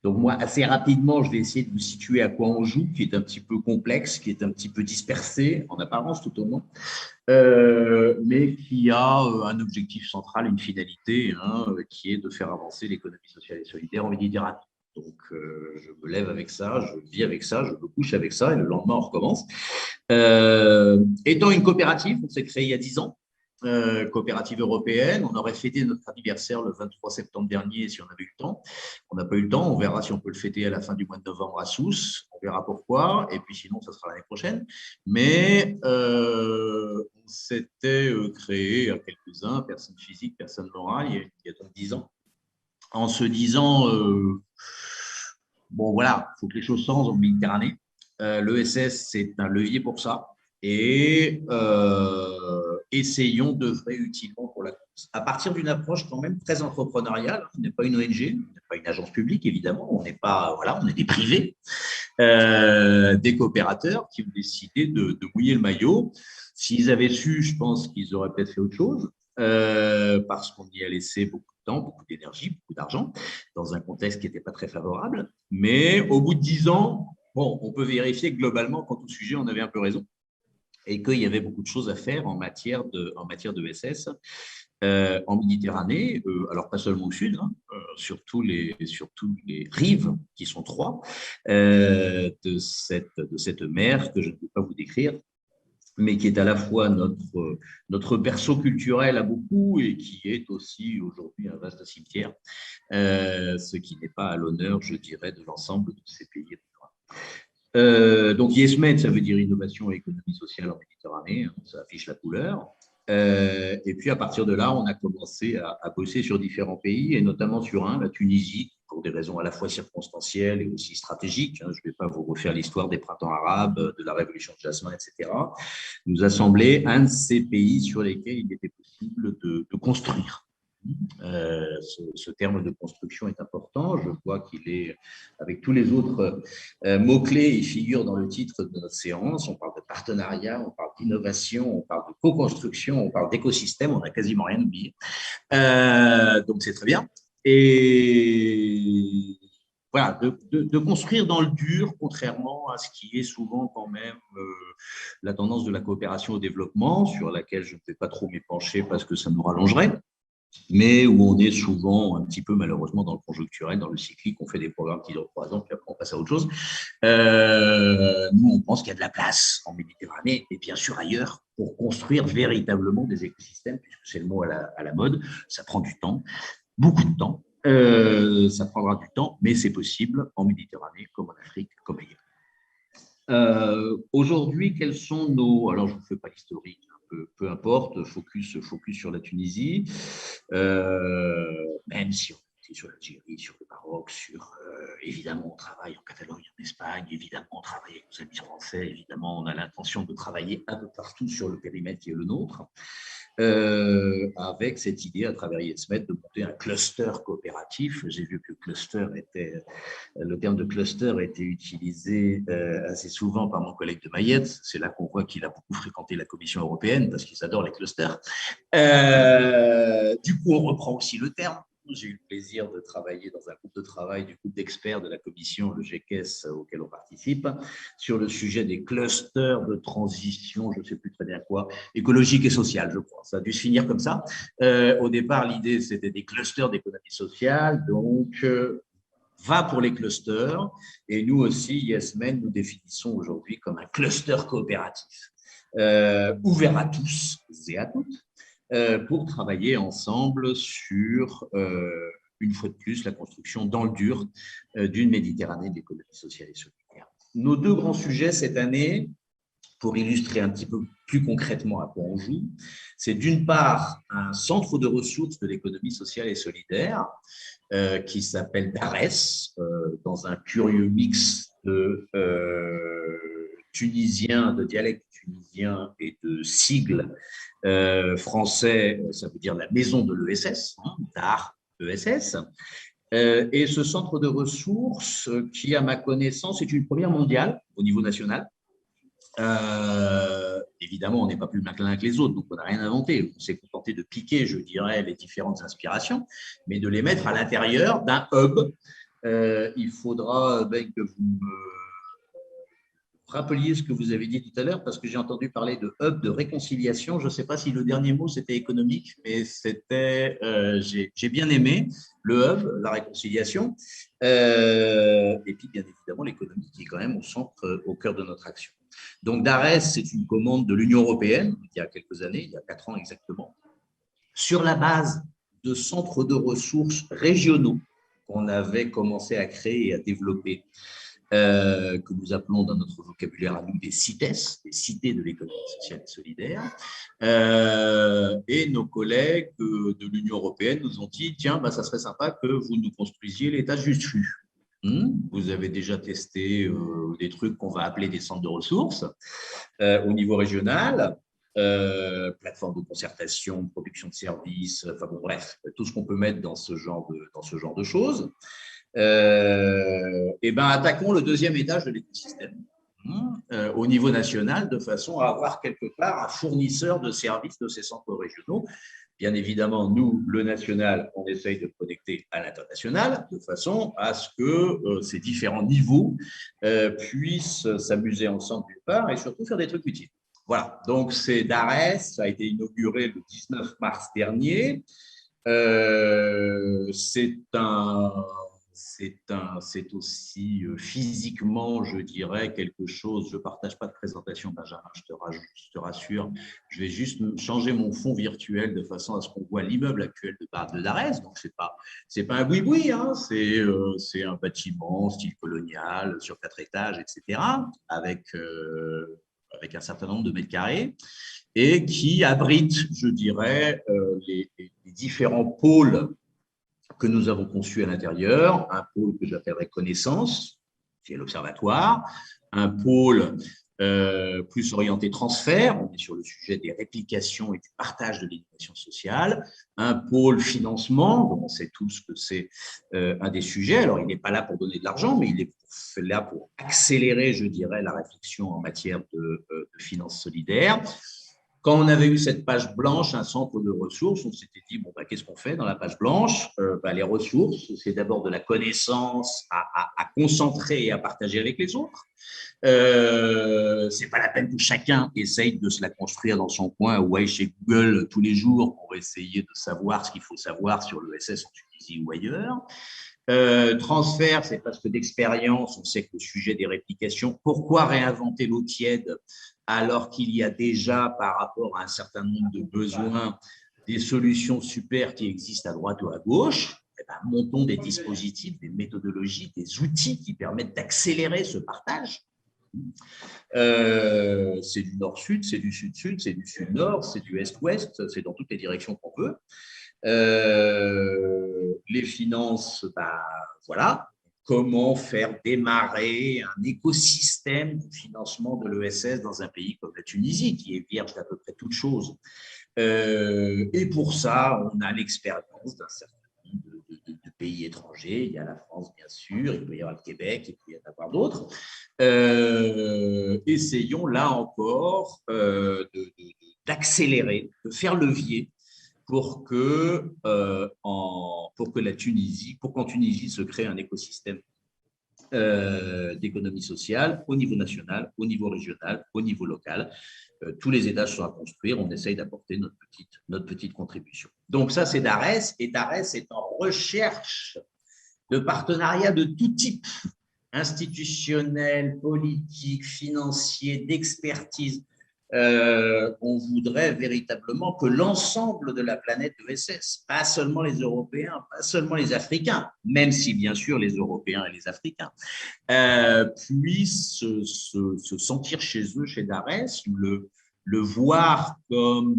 Donc moi, assez rapidement, je vais essayer de vous situer à quoi on joue, qui est un petit peu complexe, qui est un petit peu dispersé, en apparence tout au moins, mais qui a un objectif central, une finalité, qui est de faire avancer l'économie sociale et solidaire en Méditerranée. Donc, je me lève avec ça, je vis avec ça, je me couche avec ça, et le lendemain, on recommence. Étant une coopérative, on s'est créé il y a 10 ans, coopérative européenne. On aurait fêté notre anniversaire le 23 septembre dernier si on avait eu le temps. On n'a pas eu le temps. On verra si on peut le fêter à la fin du mois de novembre à Sousse. On verra pourquoi. Et puis sinon, ça sera l'année prochaine. Mais on s'était créé à quelques-uns, personnes physiques, personnes morales, il y a donc 10 ans. En se disant, bon voilà, il faut que les choses changent en Méditerranée. L'ESS, c'est un levier pour ça. Et essayons d'œuvrer utilement pour la cause. À partir d'une approche quand même très entrepreneuriale, on n'est pas une ONG, on n'est pas une agence publique évidemment, on n'est pas, voilà, on est des privés, des coopérateurs qui ont décidé de mouiller le maillot. S'ils avaient su, je pense qu'ils auraient peut-être fait autre chose, parce qu'on y a laissé beaucoup de temps, beaucoup d'énergie, beaucoup d'argent, dans un contexte qui n'était pas très favorable. Mais au bout de 10 ans, bon, on peut vérifier que globalement, quant au sujet, on avait un peu raison, et qu'il y avait beaucoup de choses à faire en matière de SS en Méditerranée, alors pas seulement au sud, sur tous les rives, qui sont 3, de cette mer que je ne peux pas vous décrire, mais qui est à la fois notre berceau culturel à beaucoup et qui est aussi aujourd'hui un vaste cimetière, ce qui n'est pas à l'honneur, je dirais, de l'ensemble de ces pays. Donc, IESMED, ça veut dire Innovation et Économie Sociale en Méditerranée, ça affiche la couleur. Et puis, à partir de là, on a commencé à bosser sur différents pays, et notamment sur la Tunisie, pour des raisons à la fois circonstancielles et aussi stratégiques, hein, je ne vais pas vous refaire l'histoire des printemps arabes, de la révolution de Jasmin, etc., nous a semblé un de ces pays sur lesquels il était possible de construire. Ce terme de construction est important. Je vois qu'il est, avec tous les autres mots-clés, il figure dans le titre de notre séance. On parle de partenariat, on parle d'innovation, on parle de co-construction, on parle d'écosystème, on n'a quasiment rien oublié. Donc, c'est très bien. Et voilà, de construire dans le dur, contrairement à ce qui est souvent quand même la tendance de la coopération au développement, sur laquelle je ne vais pas trop m'épancher parce que ça nous rallongerait, mais où on est souvent un petit peu malheureusement dans le conjoncturel, dans le cyclique, on fait des programmes qui durent 3 ans, puis après on passe à autre chose. Nous, on pense qu'il y a de la place en Méditerranée et bien sûr ailleurs pour construire véritablement des écosystèmes, puisque c'est le mot à la mode. Ça prend du temps, beaucoup de temps. Ça prendra du temps, mais c'est possible en Méditerranée, comme en Afrique, comme ailleurs. Aujourd'hui, quels sont nos… Alors, je ne vous fais pas l'historique, peu importe, focus sur la Tunisie, même si on est sur l'Algérie, sur le Maroc, évidemment, on travaille en Catalogne, en Espagne, évidemment, on travaille avec nos amis français, évidemment, on a l'intention de travailler un peu partout sur le périmètre qui est le nôtre. Avec cette idée à travers IESMED de monter un cluster coopératif. J'ai vu que le terme de cluster était utilisé assez souvent par mon collègue de Mayette. C'est là qu'on voit qu'il a beaucoup fréquenté la Commission européenne parce qu'ils adorent les clusters. Du coup, on reprend aussi le terme. J'ai eu le plaisir de travailler dans un groupe de travail du groupe d'experts de la commission, le GECES, auquel on participe, sur le sujet des clusters de transition, je ne sais plus très bien quoi, écologique et sociale, je crois. Ça a dû se finir comme ça. Au départ, l'idée, c'était des clusters d'économie sociale, donc va pour les clusters. Et nous aussi, IESMED, nous définissons aujourd'hui comme un cluster coopératif, ouvert à tous et à toutes, pour travailler ensemble sur, une fois de plus, la construction dans le dur d'une Méditerranée d'économie sociale et solidaire. Nos 2 grands sujets cette année, pour illustrer un petit peu plus concrètement à quoi on joue, c'est d'une part un centre de ressources de l'économie sociale et solidaire qui s'appelle DARES, dans un curieux mix de tunisien, de dialecte tunisien et de sigles français, ça veut dire la maison de l'ESS, hein, DAR ESS. Et ce centre de ressources, qui, à ma connaissance, est une première mondiale au niveau national. Évidemment, on n'est pas plus malin que les autres, donc on n'a rien inventé. On s'est contenté de piquer, je dirais, les différentes inspirations, mais de les mettre à l'intérieur d'un hub. Il faudra que vous me rappeliez ce que vous avez dit tout à l'heure, parce que j'ai entendu parler de hub de réconciliation. Je ne sais pas si le dernier mot, c'était économique, mais c'était, j'ai bien aimé le hub, la réconciliation, et puis bien évidemment l'économie qui est quand même au centre, au cœur de notre action. Donc DARES, c'est une commande de l'Union européenne, il y a quelques années, il y a 4 ans exactement, sur la base de centres de ressources régionaux qu'on avait commencé à créer et à développer, que nous appelons dans notre vocabulaire à nous des CITES, des cités de l'économie sociale et solidaire. Et nos collègues de l'Union européenne nous ont dit, tiens, ça serait sympa que vous nous construisiez l'étage du dessus. Vous avez déjà testé des trucs qu'on va appeler des centres de ressources au niveau régional, plateforme de concertation, production de services, enfin bon, bref, tout ce qu'on peut mettre dans ce genre de choses. Et attaquons le 2e étage de l'écosystème au niveau national, de façon à avoir quelque part un fournisseur de services de ces centres régionaux. Bien évidemment, nous, le national, on essaye de connecter à l'international de façon à ce que ces différents niveaux puissent s'amuser ensemble d'une part et surtout faire des trucs utiles. Voilà, donc c'est DARES, ça a été inauguré le 19 mars dernier. C'est aussi physiquement, je dirais, quelque chose. Je ne partage pas de présentation, Benjamin, je te rassure. Je vais juste changer mon fond virtuel de façon à ce qu'on voit l'immeuble actuel de DARES. Donc, ce n'est pas un boui-boui, hein, c'est un bâtiment style colonial sur 4 étages, etc., avec un certain nombre de mètres carrés et qui abrite, je dirais, les différents pôles que nous avons conçu à l'intérieur, un pôle que j'appellerais connaissance, qui est l'observatoire, un pôle plus orienté transfert, on est sur le sujet des réplications et du partage de l'innovation sociale, un pôle financement, dont on sait tous que c'est un des sujets. Alors, il n'est pas là pour donner de l'argent, mais il est là pour accélérer, je dirais, la réflexion en matière de finances solidaires. Quand on avait eu cette page blanche, un centre de ressources, on s'était dit, bon, qu'est-ce qu'on fait dans la page blanche? Les ressources, c'est d'abord de la connaissance à concentrer et à partager avec les autres. C'est pas la peine que chacun essaye de se la construire dans son coin ou aille chez Google tous les jours pour essayer de savoir ce qu'il faut savoir sur l'ESS en Tunisie ou ailleurs. Transfert, c'est parce que d'expérience, on sait que le sujet des réplications, pourquoi réinventer l'eau tiède alors qu'il y a déjà, par rapport à un certain nombre de besoins, des solutions super qui existent à droite ou à gauche? Eh bien, montons des dispositifs, des méthodologies, des outils qui permettent d'accélérer ce partage. C'est du nord-sud, c'est du sud-sud, c'est du sud-nord, c'est du est-ouest, c'est dans toutes les directions qu'on veut. Les finances, voilà. Comment faire démarrer un écosystème de financement de l'ESS dans un pays comme la Tunisie, qui est vierge d'à peu près toute chose. Et pour ça, on a l'expérience d'un certain nombre de pays étrangers. Il y a la France, bien sûr, il peut y avoir le Québec, il peut y en avoir d'autres. Essayons là encore d'accélérer, de faire levier pour qu'en Tunisie se crée un écosystème d'économie sociale au niveau national, au niveau régional, au niveau local. Tous les étages sont à construire, on essaye d'apporter notre petite contribution. Donc ça, c'est DARES, et DARES est en recherche de partenariats de tout type, institutionnel, politique, financier, d'expertise. On voudrait véritablement que l'ensemble de la planète ESS, pas seulement les Européens, pas seulement les Africains, même si bien sûr les Européens et les Africains, puissent se sentir chez eux, chez DARES, le voir comme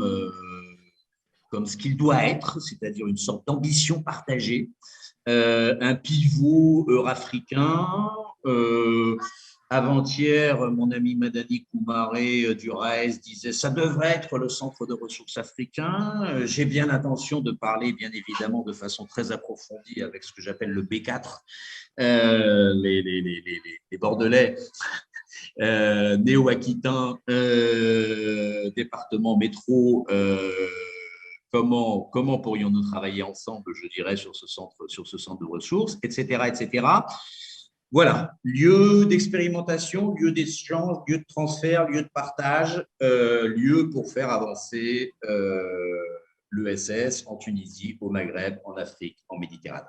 ce qu'il doit être, c'est-à-dire une sorte d'ambition partagée, un pivot eurafricain. Avant-hier, mon ami Madani Koumaré du RAES disait « ça devrait être le centre de ressources africain ». J'ai bien l'intention de parler, bien évidemment, de façon très approfondie avec ce que j'appelle le B4, les Bordelais, néo-aquitains, département métro. Comment pourrions-nous travailler ensemble, je dirais, sur ce centre de ressources, etc., etc. Voilà, lieu d'expérimentation, lieu d'échange, lieu de transfert, lieu de partage, lieu pour faire avancer l'ESS en Tunisie, au Maghreb, en Afrique, en Méditerranée.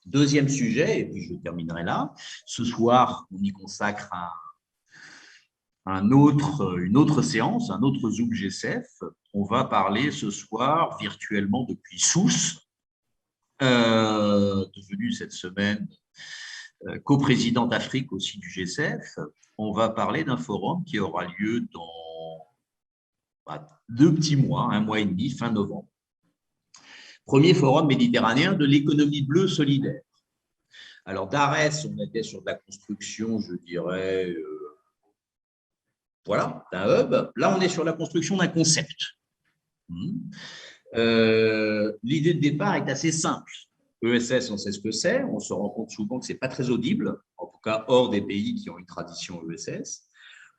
Deuxième sujet, et puis je terminerai là, ce soir, on y consacre une autre séance, un autre Zoom GCF. On va parler ce soir virtuellement depuis Sousse, devenu cette semaine coprésidente Afrique aussi du GCF. On va parler d'un forum qui aura lieu dans 2 petits mois, 1 mois et demi, fin novembre. Premier forum méditerranéen de l'économie bleue solidaire. Alors, DARES, on était sur de la construction, je dirais, voilà, d'un hub. Là, on est sur la construction d'un concept. L'idée de départ est assez simple. ESS, on sait ce que c'est, on se rend compte souvent que ce n'est pas très audible, en tout cas hors des pays qui ont une tradition ESS.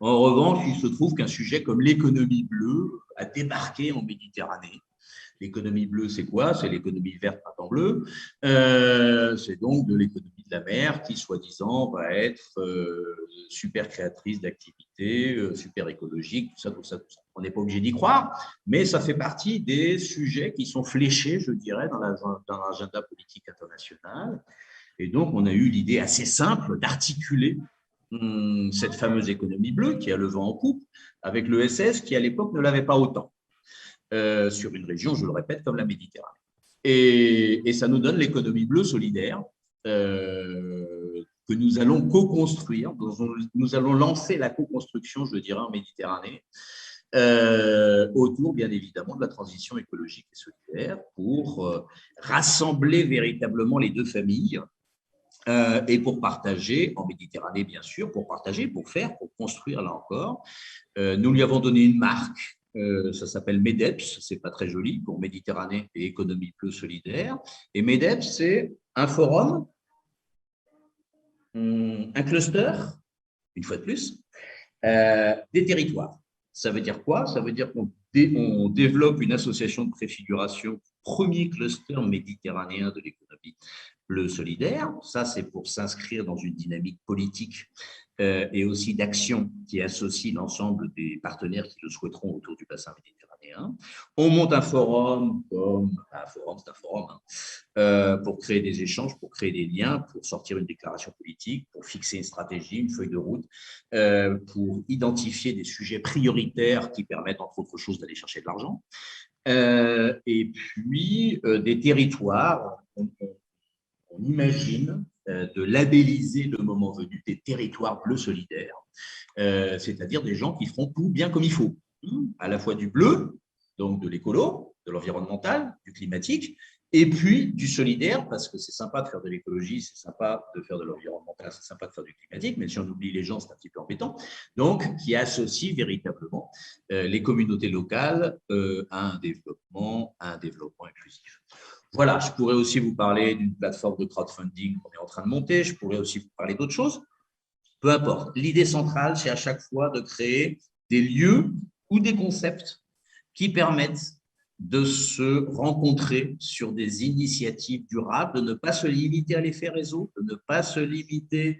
En revanche, il se trouve qu'un sujet comme l'économie bleue a débarqué en Méditerranée. L'économie bleue, c'est quoi? C'est l'économie verte, printemps bleu. C'est donc de l'économie de la mer qui, soi-disant, va être super créatrice d'activités, super écologique, tout ça. On n'est pas obligé d'y croire, mais ça fait partie des sujets qui sont fléchés, je dirais, dans l'agenda politique international. Et donc, on a eu l'idée assez simple d'articuler cette fameuse économie bleue qui a le vent en poupe avec l'ESS qui, à l'époque, ne l'avait pas autant. Sur une région, je le répète, comme la Méditerranée. Et ça nous donne l'économie bleue solidaire que nous allons co-construire, nous allons lancer la co-construction, je dirais, en Méditerranée, autour, bien évidemment, de la transition écologique et solidaire pour rassembler véritablement les deux familles et pour partager, en Méditerranée, bien sûr, pour partager, pour faire, pour construire, là encore. Nous lui avons donné une marque, ça s'appelle MEDEPS, c'est pas très joli, pour Méditerranée et économie bleue solidaire. Et MEDEPS, c'est un forum, un cluster, une fois de plus, des territoires. Ça veut dire quoi? Ça veut dire qu'on développe une association de préfiguration, premier cluster méditerranéen de l'économie bleue solidaire. Ça, c'est pour s'inscrire dans une dynamique politique et aussi d'action qui associe l'ensemble des partenaires qui le souhaiteront autour du bassin méditerranéen. On monte un forum, un forum, c'est un forum, pour créer des échanges, pour créer des liens, pour sortir une déclaration politique, pour fixer une stratégie, une feuille de route, pour identifier des sujets prioritaires qui permettent, entre autres choses, d'aller chercher de l'argent. Et puis, des territoires, on imagine de labelliser le moment venu des territoires bleus solidaires, c'est-à-dire des gens qui feront tout bien comme il faut, à la fois du bleu, donc de l'écolo, de l'environnemental, du climatique, et puis du solidaire, parce que c'est sympa de faire de l'écologie, c'est sympa de faire de l'environnemental, c'est sympa de faire du climatique, mais si on oublie les gens, c'est un petit peu embêtant. Donc, qui associe véritablement les communautés locales à un développement inclusif. Voilà, je pourrais aussi vous parler d'une plateforme de crowdfunding qu'on est en train de monter, je pourrais aussi vous parler d'autres choses. Peu importe. L'idée centrale, c'est à chaque fois de créer des lieux ou des concepts qui permettent de se rencontrer sur des initiatives durables, de ne pas se limiter à l'effet réseau, de ne pas se limiter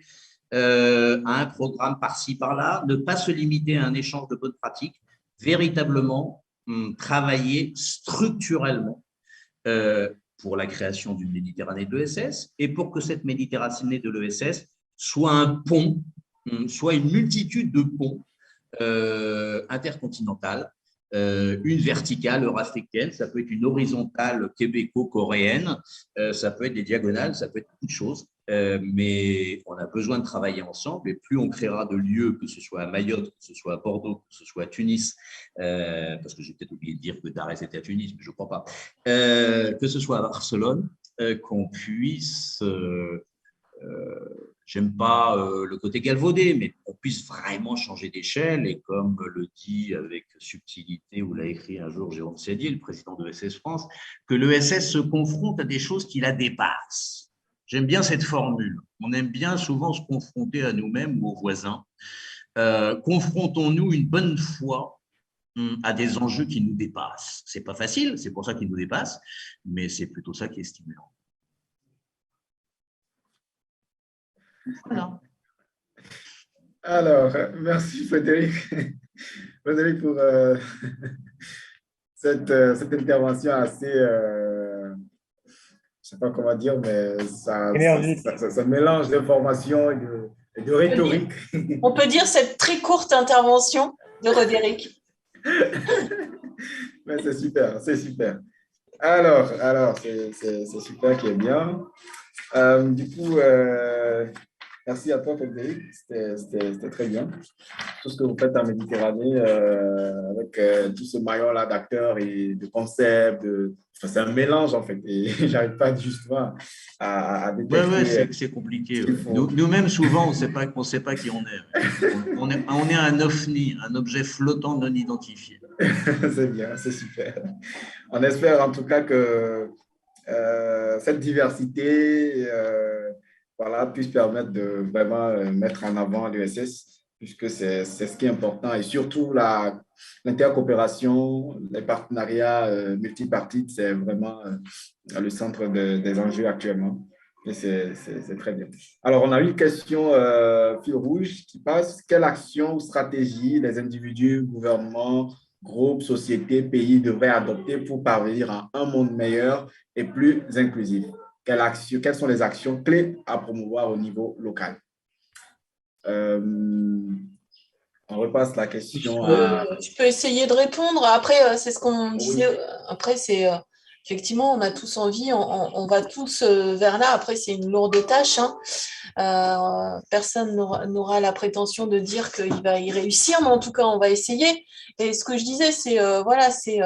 à un programme par-ci, par-là, ne pas se limiter à un échange de bonnes pratiques, véritablement travailler structurellement pour la création d'une Méditerranée de l'ESS et pour que cette Méditerranée de l'ESS soit un pont, soit une multitude de ponts intercontinentales, une verticale eurafricaine, ça peut être une horizontale québéco-coréenne, ça peut être des diagonales, ça peut être beaucoup de choses, mais on a besoin de travailler ensemble et plus on créera de lieux, que ce soit à Mayotte, que ce soit à Bordeaux, que ce soit à Tunis, parce que j'ai peut-être oublié de dire que Darès était à Tunis, mais je ne crois pas, que ce soit à Barcelone, qu'on puisse… j'aime pas le côté galvaudé, mais qu'on puisse vraiment changer d'échelle et comme le dit avec subtilité ou l'a écrit un jour Jérôme Sédier, le président de l'ESS France, que l'ESS se confronte à des choses qui la dépassent. J'aime bien cette formule. On aime bien souvent se confronter à nous-mêmes ou aux voisins. Confrontons-nous une bonne fois à des enjeux qui nous dépassent. C'est pas facile, c'est pour ça qu'ils nous dépassent, mais c'est plutôt ça qui est stimulant. Voilà. Alors, merci Frédéric, Frédéric pour cette intervention assez, je ne sais pas comment dire, mais ça mélange d'informations et de rhétorique. On peut dire cette très courte intervention de Frédéric. Mais c'est super, c'est super. Alors c'est super qui est bien. Du coup, merci à toi, Frédéric. C'était très bien. Tout ce que vous faites en Méditerranée, avec tout ce maillon-là d'acteurs et de concepts, c'est un mélange, en fait. Et j'arrive pas justement à détecter. Ouais, c'est compliqué. Nous-mêmes, souvent, on ne sait pas qui on est. On est un ovni, un objet flottant non identifié. C'est bien, c'est super. On espère en tout cas que cette diversité voilà, puisse permettre de vraiment mettre en avant l'ESS, puisque c'est ce qui est important, et surtout l'intercoopération, les partenariats multipartites, c'est vraiment le centre des enjeux actuellement. Et c'est très bien. Alors, on a une question fil rouge qui passe. Quelle action ou stratégie les individus, gouvernements, groupes, sociétés, pays devraient adopter pour parvenir à un monde meilleur et plus inclusif? Quelles sont les actions clés à promouvoir au niveau local? On repasse la question à… Je peux essayer de répondre. Après, c'est ce qu'on disait. Après, c'est effectivement, on a tous envie, on va tous vers là. Après, c'est une lourde tâche, hein. Personne n'aura la prétention de dire qu'il va y réussir, mais en tout cas, on va essayer. Et ce que je disais, c'est voilà, c'est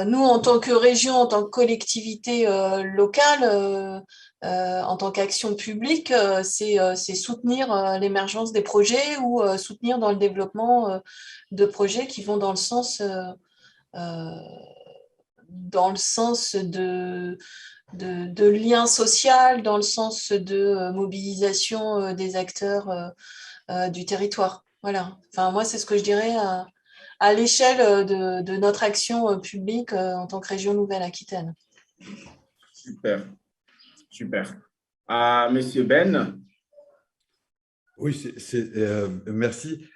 nous, en tant que région, en tant que collectivité locale, en tant qu'action publique, c'est soutenir l'émergence des projets ou soutenir dans le développement de projets qui vont euh, dans le sens de lien social, dans le sens de mobilisation des acteurs du territoire. Voilà. Enfin, moi, c'est ce que je dirais à l'échelle de notre action publique en tant que région Nouvelle-Aquitaine. Super, super. Monsieur Ben. Oui, merci.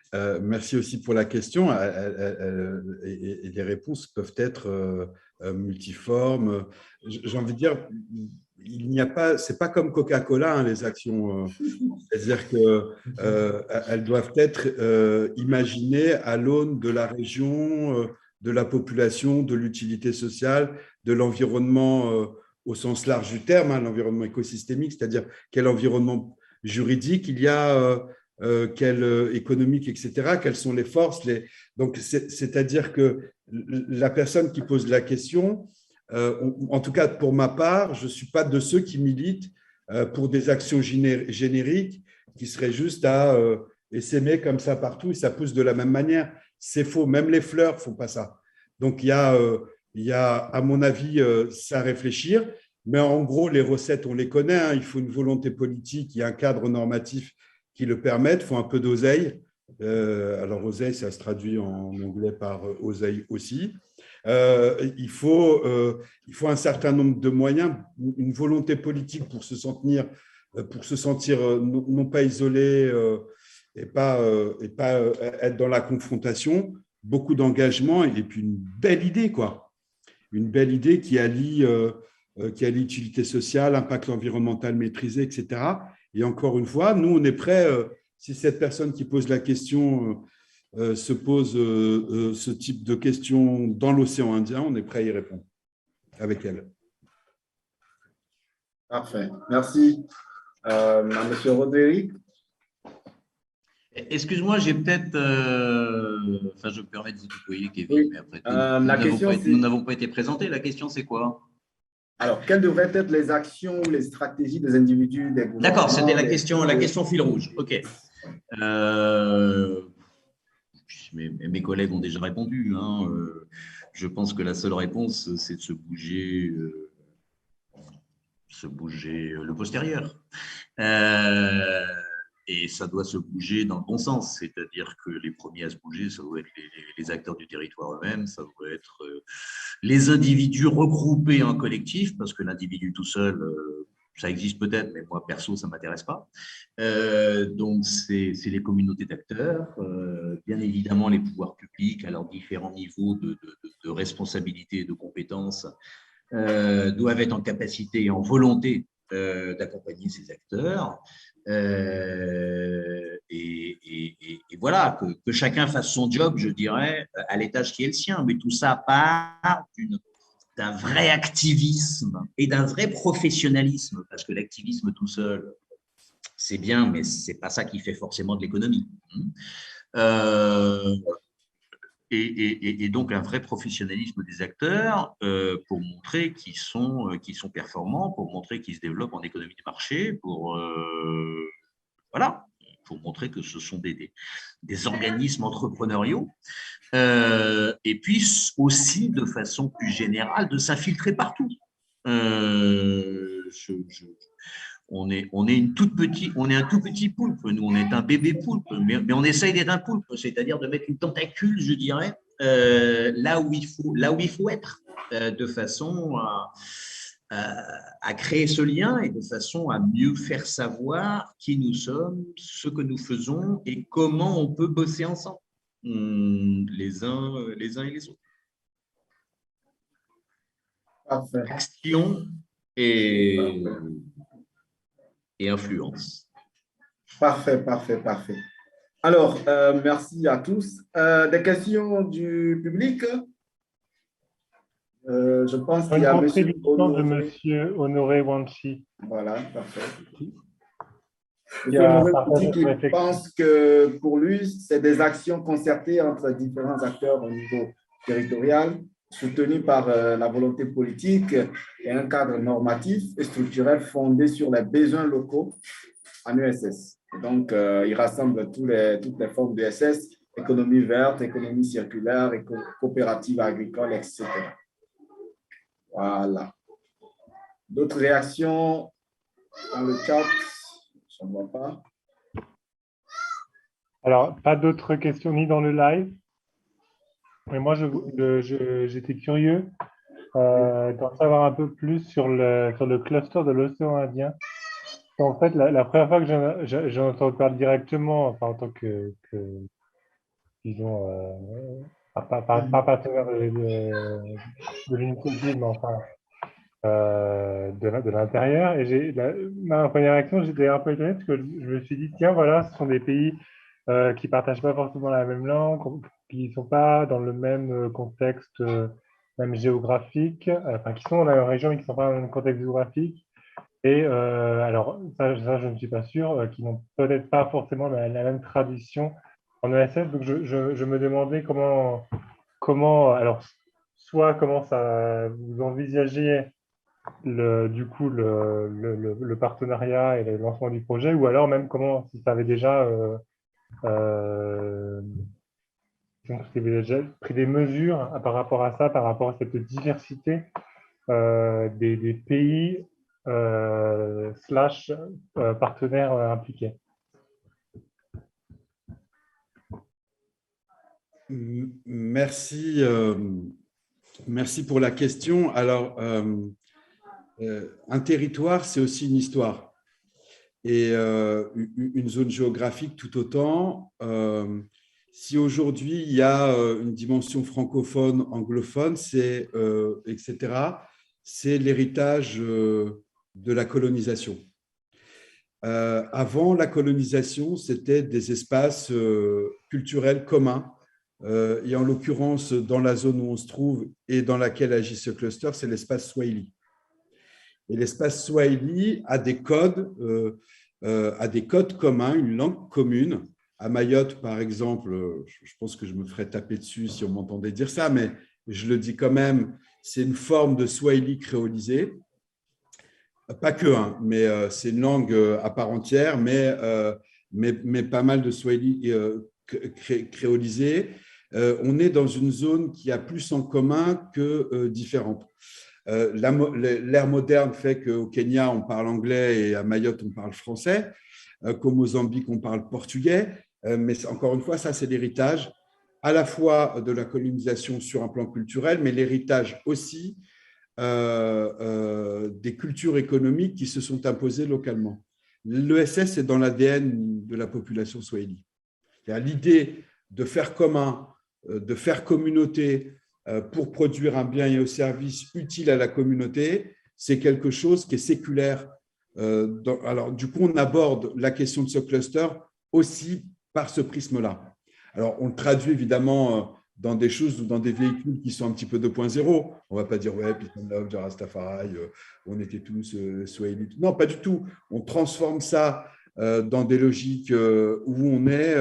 Merci aussi pour la question. Et les réponses peuvent être multiformes. J'ai envie de dire, il n'y a pas, c'est pas comme Coca-Cola, hein, les actions. C'est-à-dire qu'elles doivent être imaginées à l'aune de la région, de la population, de l'utilité sociale, de l'environnement au sens large du terme, hein, l'environnement écosystémique, c'est-à-dire quel environnement juridique il y a, quel économique, etc. Quelles sont les forces. Donc, c'est-à-dire que la personne qui pose la question, en tout cas pour ma part, je ne suis pas de ceux qui militent pour des actions génériques qui seraient juste à essaimer comme ça partout et ça pousse de la même manière. C'est faux, même les fleurs ne font pas ça. Donc, il y a, à mon avis, ça à réfléchir. Mais en gros, les recettes, on les connaît, hein. Il faut une volonté politique, il y a un cadre normatif qui le permette, il faut un peu d'oseille. Alors, oseille, ça se traduit en anglais par oseille aussi. Il faut un certain nombre de moyens, une volonté politique pour se sentir non pas isolé et pas être dans la confrontation, beaucoup d'engagement et puis une belle idée, quoi. Une belle idée qui allie utilité sociale, impact environnemental maîtrisé, etc. Et encore une fois, nous, on est prêts, si cette personne qui pose la question se pose ce type de questions dans l'océan Indien, on est prêt à y répondre avec elle. Parfait. Merci. Monsieur Roderick. Excuse-moi, j'ai peut-être… enfin, je me permets de vous tutoyer, Kevin, Oui. mais après, Nous n'avons pas été présentés. La question, c'est quoi? Alors, quelles devraient être les actions ou les stratégies des individus, des gouvernements? D'accord, c'était la question fil rouge. OK. Mes collègues ont déjà répondu, hein. Je pense que la seule réponse, c'est de se bouger le postérieur. Et ça doit se bouger dans le bon sens, c'est-à-dire que les premiers à se bouger, ça doit être les acteurs du territoire eux-mêmes, ça doit être les individus regroupés en collectif, parce que l'individu tout seul, ça existe peut-être, mais moi, perso, ça ne m'intéresse pas. Donc, c'est les communautés d'acteurs, bien évidemment les pouvoirs publics à leurs différents niveaux de responsabilité et de compétences doivent être en capacité et en volonté d'accompagner ces acteurs. Et voilà, que chacun fasse son job, je dirais, à l'étage qui est le sien. Mais tout ça part d'un vrai activisme et d'un vrai professionnalisme, parce que l'activisme tout seul, c'est bien, mais ce n'est pas ça qui fait forcément de l'économie. Et donc un vrai professionnalisme des acteurs pour montrer qu'ils sont performants, pour montrer qu'ils se développent en économie de marché, pour montrer que ce sont des organismes entrepreneuriaux, et puis aussi de façon plus générale de s'infiltrer partout. On est un tout petit poulpe, nous on est un bébé poulpe, mais on essaye d'être un poulpe, c'est-à-dire de mettre une tentacule, je dirais, là où il faut être, de façon à créer ce lien et de façon à mieux faire savoir qui nous sommes, ce que nous faisons et comment on peut bosser ensemble, les uns et les autres. Parfait. Action et influence. Parfait. Alors, merci à tous. Des questions du public? Je pense qu'il Une y a M. contribution de Honoré. Monsieur Honoré Wanchi, Voilà, parfait. qui M. a Honoré dit partagé sa qu'il réflexion. pense que pour lui, c'est des actions concertées entre différents acteurs au niveau territorial, soutenues par la volonté politique et un cadre normatif et structurel fondé sur les besoins locaux en ESS. Et donc, il rassemble toutes les formes d'ESS, économie verte, économie circulaire, coopérative agricole, etc. Voilà. D'autres réactions dans le chat? Je ne vois pas. Alors, pas d'autres questions ni dans le live. Mais moi, j'étais curieux d'en savoir un peu plus sur le cluster de l'océan Indien. En fait, la première fois que j'en entends parler directement, enfin, en tant disons, pas partenaire de l'initiative, mais enfin, de l'intérieur. Et ma première réaction, j'étais un peu étonné parce que je me suis dit, tiens, voilà, ce sont des pays qui partagent pas forcément la même langue, qui sont pas dans le même contexte, même géographique, enfin, qui sont dans la même région, mais qui sont pas dans le même contexte géographique. Et alors, ça, je ne suis pas sûr, qui n'ont peut-être pas forcément la même tradition en ESS. Donc, je me demandais alors, soit comment ça vous envisagez du coup le partenariat et le lancement du projet, ou alors même comment, si ça avait déjà, euh, si vous avez déjà pris des mesures par rapport à ça, par rapport à cette diversité des pays slash partenaires impliqués. Merci, merci pour la question. Alors, un territoire, c'est aussi une histoire. Et une zone géographique tout autant. Si aujourd'hui, il y a une dimension francophone, anglophone, etc., c'est l'héritage de la colonisation. Avant la colonisation, c'était des espaces culturels communs. Et en l'occurrence, dans la zone où on se trouve et dans laquelle agit ce cluster, c'est l'espace Swahili. Et l'espace Swahili a des codes communs, une langue commune. À Mayotte, par exemple, je pense que je me ferais taper dessus si on m'entendait dire ça, mais je le dis quand même, c'est une forme de Swahili créolisé. Pas que, hein, mais c'est une langue à part entière, mais pas mal de Swahili créolisé. On est dans une zone qui a plus en commun que différente. L'ère moderne fait qu'au Kenya, on parle anglais et à Mayotte, on parle français, qu'au Mozambique, on parle portugais. Mais encore une fois, ça, c'est l'héritage à la fois de la colonisation sur un plan culturel, mais l'héritage aussi des cultures économiques qui se sont imposées localement. L'ESS est dans l'ADN de la population swahili. L'idée de faire commun, de faire communauté pour produire un bien et un service utile à la communauté, c'est quelque chose qui est séculaire. Alors, du coup, on aborde la question de ce cluster aussi par ce prisme-là. Alors, on le traduit évidemment dans des choses ou dans des véhicules qui sont un petit peu 2.0. On ne va pas dire, ouais, Peace and Love, Rastafari, on était tous Swahili. Non, pas du tout. On transforme ça dans des logiques où on est,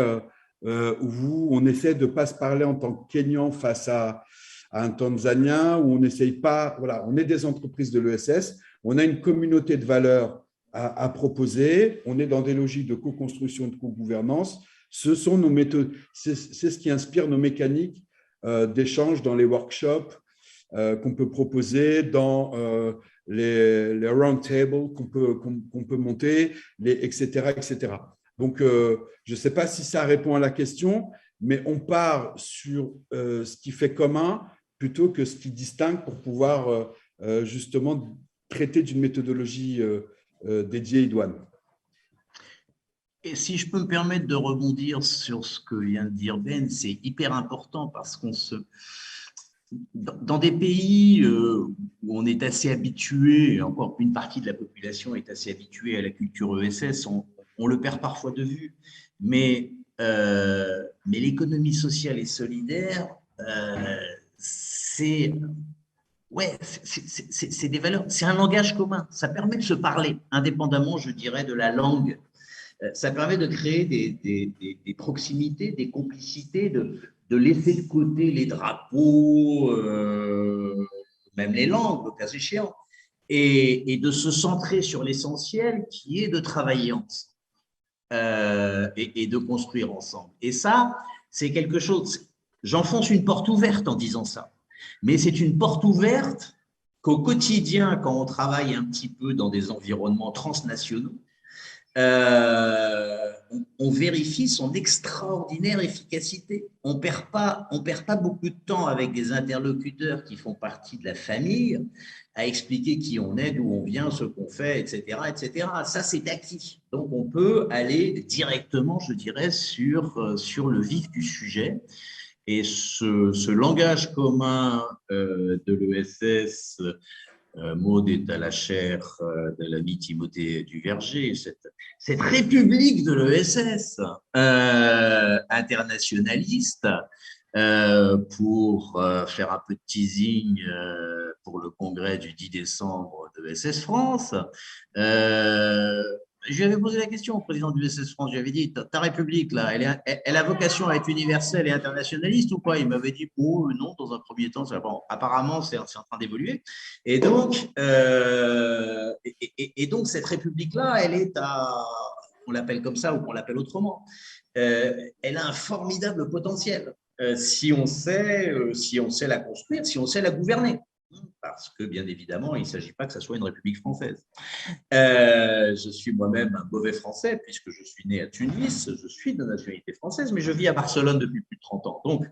où on essaie de ne pas se parler en tant que Kenyan face à un Tanzanien, où on n'essaye pas, voilà, on est des entreprises de l'ESS, on a une communauté de valeurs à proposer, on est dans des logiques de co-construction et de co-gouvernance. Ce sont nos méthodes, c'est ce qui inspire nos mécaniques d'échange dans les workshops qu'on peut proposer, dans les round tables qu'on peut monter, etc., etc. Donc, je ne sais pas si ça répond à la question, mais on part sur ce qui fait commun plutôt que ce qui distingue pour pouvoir justement traiter d'une méthodologie dédiée idoine. Et si je peux me permettre de rebondir sur ce que vient de dire Ben, c'est hyper important parce qu'on dans des pays où on est assez habitué, encore une partie de la population est assez habituée à la culture ESS, on le perd parfois de vue. Mais l'économie sociale et solidaire, c'est Ouais, c'est des valeurs, c'est un langage commun. Ça permet de se parler, indépendamment, je dirais, de la langue. Ça permet de créer des proximités, des complicités, de laisser de côté les drapeaux, même les langues, au cas échéant, et de se centrer sur l'essentiel qui est de travailler ensemble et de construire ensemble. Et ça, c'est quelque chose, j'enfonce une porte ouverte en disant ça, mais c'est une porte ouverte qu'au quotidien, quand on travaille un petit peu dans des environnements transnationaux, on vérifie son extraordinaire efficacité. On ne perd pas beaucoup de temps avec des interlocuteurs qui font partie de la famille à expliquer qui on est, d'où on vient, ce qu'on fait, etc., etc. Ça, c'est acquis. Donc, on peut aller directement, je dirais, sur le vif du sujet. Et ce langage commun de l'ESS, Maud est à la chaire de l'ami Timothée Duverger, cette république de l'ESS internationaliste, pour faire un peu de teasing pour le congrès du 10 décembre de l'ESS France. Je lui avais posé la question au président du l'ESS France, je lui avais dit, ta république, là, elle a vocation à être universelle et internationaliste ou quoi? Il m'avait dit, oh non, dans un premier temps, bon, apparemment, c'est en train d'évoluer. Et donc, cette république-là, elle est on l'appelle comme ça ou qu'on l'appelle autrement, elle a un formidable potentiel si on sait la construire, si on sait la gouverner. Parce que, bien évidemment, il ne s'agit pas que ça soit une république française. Je suis moi-même un mauvais français, puisque je suis né à Tunis, je suis de nationalité française, mais je vis à Barcelone depuis plus de 30 ans. Donc,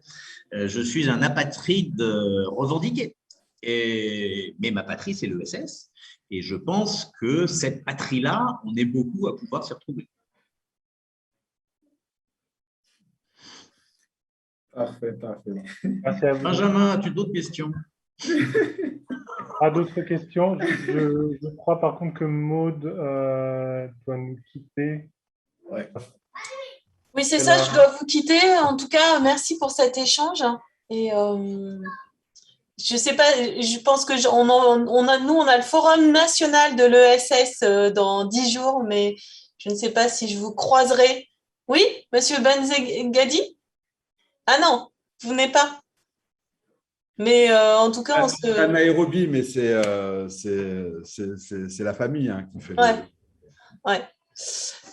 je suis un apatride revendiqué. Mais ma patrie, c'est l'ESS. Et je pense que cette patrie-là, on est beaucoup à pouvoir s'y retrouver. Parfait, parfait. Merci à vous. Benjamin, as-tu d'autres questions? Pas d'autres questions. Je crois par contre que Maud doit nous quitter. Ouais. Oui, c'est ça, je dois vous quitter. En tout cas, merci pour cet échange. Et je sais pas, je pense que nous, on a le forum national de l'ESS dans 10 jours, mais je ne sais pas si je vous croiserai. Oui, monsieur Benzegadi? Ah non, vous n'êtes pas. Mais en tout cas, on se. C'est un Nairobi, mais c'est la famille qui fait ouais. Ouais.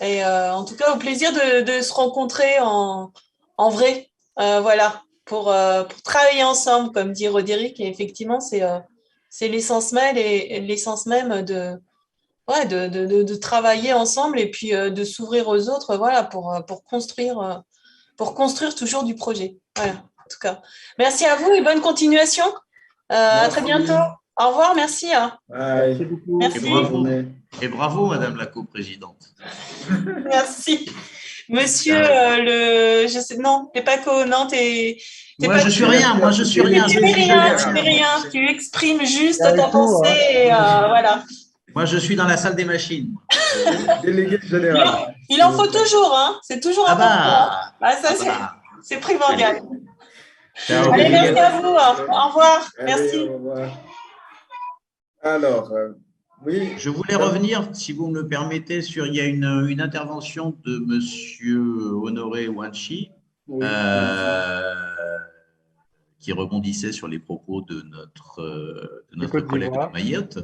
Et en tout cas, au plaisir de se rencontrer en vrai, voilà, pour travailler ensemble, comme dit Roderick. Et effectivement, c'est l'essence même de travailler ensemble et puis de s'ouvrir aux autres, voilà, pour construire toujours du projet. Voilà, en tout cas. Merci à vous et bonne continuation. À très bientôt. Au revoir, merci. Merci beaucoup. Merci. Et bravo, Madame la coprésidente. Merci. Monsieur, je sais, non, t'es pas non, moi, je suis rien, Tu n'es rien, tu exprimes juste ta pensée, et voilà. Moi, je suis dans la salle des machines. Délégué général. Il en faut toujours, hein, c'est toujours important. C'est primordial. Allez, merci à vous, au revoir, merci. Au revoir. Alors, oui. Je voulais revenir, si vous me le permettez, il y a une intervention de monsieur Honoré Wanchi, oui, qui rebondissait sur les propos de notre collègue de Mayotte,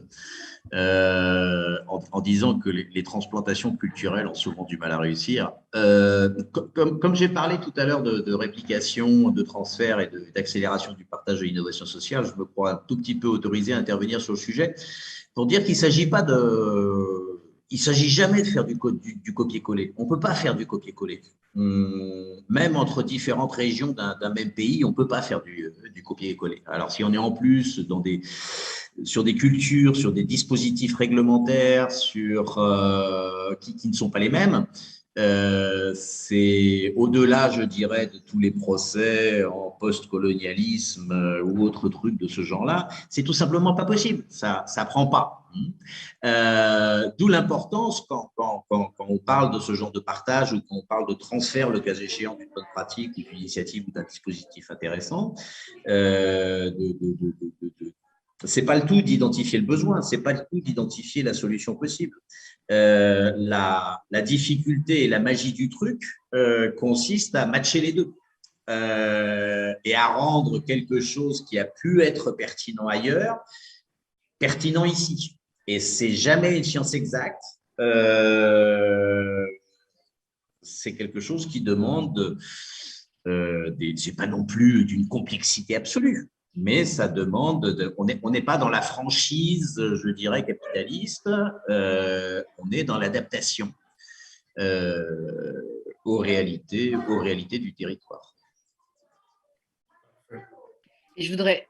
en disant que les transplantations culturelles ont souvent du mal à réussir. Comme j'ai parlé tout à l'heure de réplication, de transfert et d'accélération du partage de l'innovation sociale, je me crois un tout petit peu autorisé à intervenir sur le sujet pour dire qu'il ne s'agit jamais de faire du copier-coller. On ne peut pas faire du copier-coller. Même entre différentes régions d'un même pays, on ne peut pas faire du copier-coller. Alors, si on est en plus sur des cultures, sur des dispositifs réglementaires, qui ne sont pas les mêmes, c'est au-delà, je dirais, de tous les procès en post-colonialisme ou autres trucs de ce genre-là. C'est tout simplement pas possible. Ça prend pas. D'où l'importance quand on parle de ce genre de partage ou quand on parle de transfert, le cas échéant, d'une bonne pratique ou d'une initiative ou d'un dispositif intéressant, C'est pas le tout d'identifier le besoin, c'est pas le tout d'identifier la solution possible. La difficulté et la magie du truc consiste à matcher les deux et à rendre quelque chose qui a pu être pertinent ailleurs, pertinent ici. Et c'est jamais une science exacte. C'est quelque chose qui demande, c'est pas non plus d'une complexité absolue, mais ça demande, on n'est pas dans la franchise, je dirais, capitaliste, on est dans l'adaptation aux réalités du territoire. Et je voudrais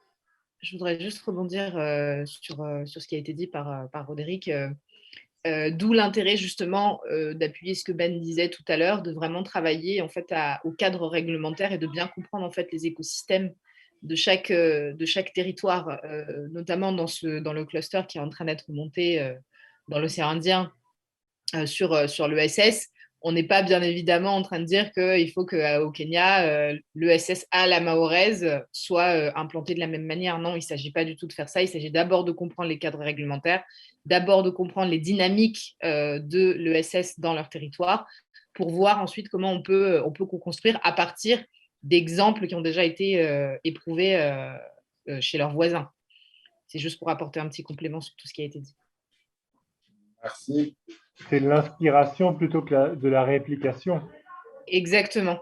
juste rebondir sur ce qui a été dit par Roderick. D'où l'intérêt justement d'appuyer ce que Ben disait tout à l'heure, de vraiment travailler en fait au cadre réglementaire et de bien comprendre en fait les écosystèmes de chaque territoire, notamment dans le cluster qui est en train d'être monté dans l'océan Indien sur l'ESS. On n'est pas bien évidemment en train de dire qu'il faut qu'au Kenya, l'ESS à la mahoraise soit implanté de la même manière. Non, il ne s'agit pas du tout de faire ça. Il s'agit d'abord de comprendre les cadres réglementaires, d'abord de comprendre les dynamiques de l'ESS dans leur territoire pour voir ensuite comment on peut co-construire à partir d'exemples qui ont déjà été éprouvés chez leurs voisins. C'est juste pour apporter un petit complément sur tout ce qui a été dit. Merci. C'est de l'inspiration plutôt que de la réplication. Exactement.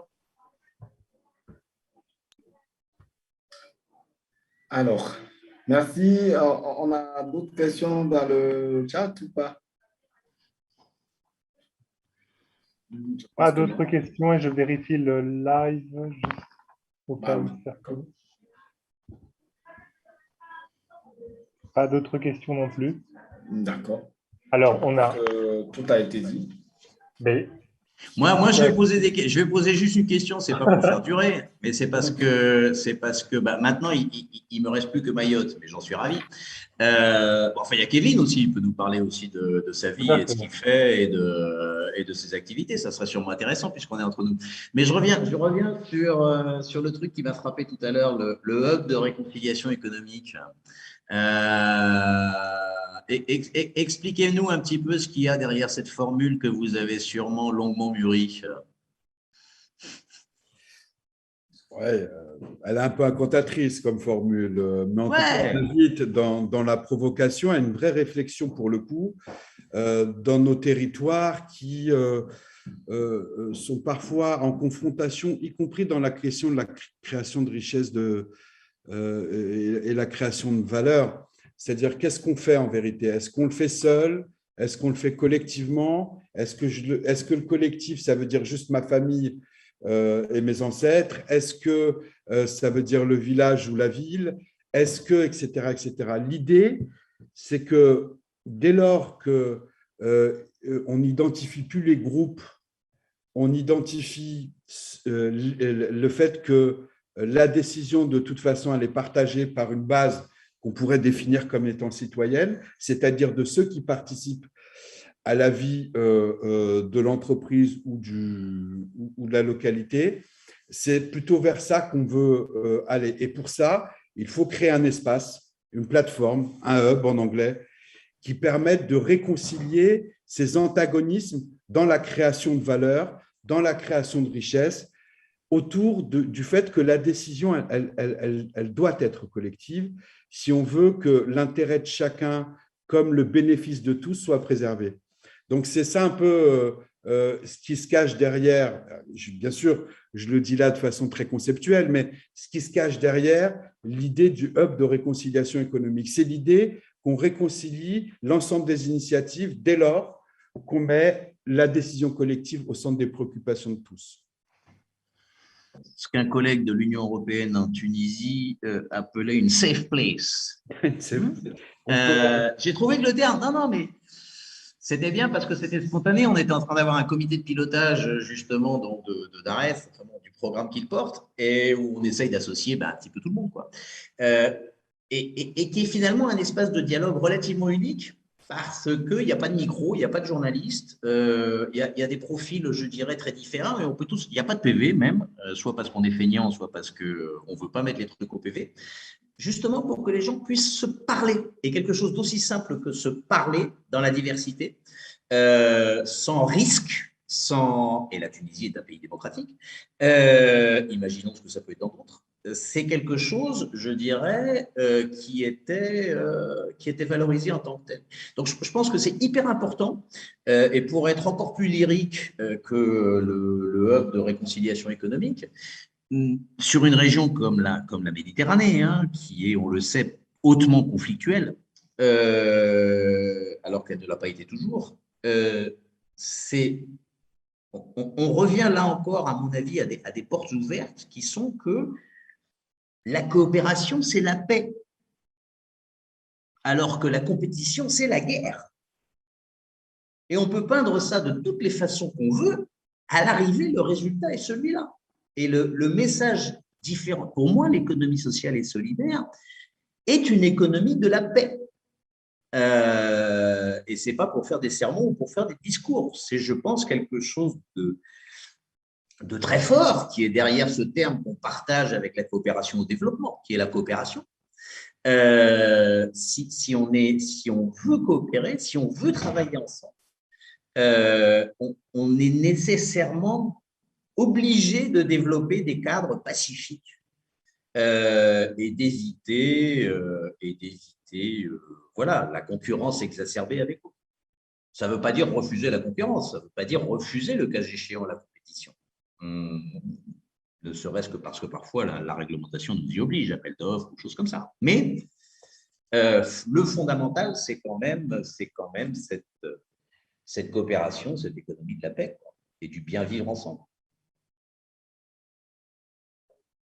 Alors, merci. On a d'autres questions dans le chat ou pas? Pas d'autres questions et je vérifie le live juste au cas où ça colle. Pas d'autres questions non plus. D'accord. Alors, on a… tout a été dit. Mais… Moi, je vais poser juste une question. C'est pas pour faire durer, mais c'est parce que maintenant il me reste plus que Mayotte, mais j'en suis ravi. Enfin, il y a Kevin aussi. Il peut nous parler aussi de sa vie et de ce qu'il fait et de ses activités. Ça serait sûrement intéressant puisqu'on est entre nous. Mais je reviens sur le truc qui m'a frappé tout à l'heure, le hub de réconciliation économique. Expliquez-nous un petit peu ce qu'il y a derrière cette formule que vous avez sûrement longuement mûrie. Ouais, elle est un peu incantatrice comme formule, mais en tout cas, on invite dans la provocation à une vraie réflexion pour le coup dans nos territoires qui sont parfois en confrontation, y compris dans la question de la création de richesses et la création de valeur. C'est-à-dire, qu'est-ce qu'on fait en vérité? Est-ce qu'on le fait seul? Est-ce qu'on le fait collectivement? Est-ce que le collectif, ça veut dire juste ma famille et mes ancêtres? Est-ce que ça veut dire le village ou la ville? Est-ce que, etc., etc. L'idée, c'est que dès lors qu'on n'identifie plus les groupes, on identifie le fait que la décision, de toute façon, elle est partagée par une base qu'on pourrait définir comme étant citoyenne, c'est-à-dire de ceux qui participent à la vie de l'entreprise ou de la localité. C'est plutôt vers ça qu'on veut aller. Et pour ça, il faut créer un espace, une plateforme, un hub en anglais, qui permette de réconcilier ces antagonismes dans la création de valeur, dans la création de richesse, autour du fait que la décision, elle doit être collective si on veut que l'intérêt de chacun comme le bénéfice de tous soit préservé. Donc, c'est ça un peu ce qui se cache derrière, bien sûr, je le dis là de façon très conceptuelle, mais ce qui se cache derrière l'idée du hub de réconciliation économique. C'est l'idée qu'on réconcilie l'ensemble des initiatives dès lors qu'on met la décision collective au centre des préoccupations de tous. Ce qu'un collègue de l'Union européenne en Tunisie appelait une safe place. J'ai trouvé que le terme, non, mais c'était bien parce que c'était spontané. On était en train d'avoir un comité de pilotage justement de Darès, du programme qu'il porte, et où on essaye d'associer un petit peu tout le monde, quoi. Et qui est finalement un espace de dialogue relativement unique. Parce qu'il n'y a pas de micro, il n'y a pas de journaliste, il y a des profils, je dirais, très différents, et on peut tous, il n'y a pas de PV même, soit parce qu'on est feignant, soit parce qu'on ne veut pas mettre les trucs au PV. justement pour que les gens puissent se parler. Et quelque chose d'aussi simple que se parler dans la diversité, sans risque, et la Tunisie est un pays démocratique, imaginons ce que ça peut être dans d'autres, c'est quelque chose, je dirais, qui était valorisé en tant que tel. Donc, je pense que c'est hyper important. Et pour être encore plus lyrique que le hub de réconciliation économique, sur une région comme la Méditerranée, hein, qui est, on le sait, hautement conflictuelle, alors qu'elle ne l'a pas été toujours, on revient là encore, à mon avis, à des portes ouvertes qui sont que la coopération, c'est la paix, alors que la compétition, c'est la guerre. Et on peut peindre ça de toutes les façons qu'on veut. À l'arrivée, le résultat est celui-là. Et le message différent, pour moi, l'économie sociale et solidaire est une économie de la paix. Et ce n'est pas pour faire des sermons ou pour faire des discours. C'est, je pense, quelque chose de très fort qui est derrière ce terme qu'on partage avec la coopération au développement, qui est la coopération. Si on veut coopérer, si on veut travailler ensemble, on est nécessairement obligé de développer des cadres pacifiques et d'éviter voilà, la concurrence exacerbée avec eux. Ça ne veut pas dire refuser la concurrence, ça ne veut pas dire refuser le cas échéant la compétition. Ne serait-ce que parce que parfois la réglementation nous y oblige, appel d'offres ou choses comme ça. Mais le fondamental, c'est quand même cette coopération, cette économie de la paix, quoi, et du bien vivre ensemble.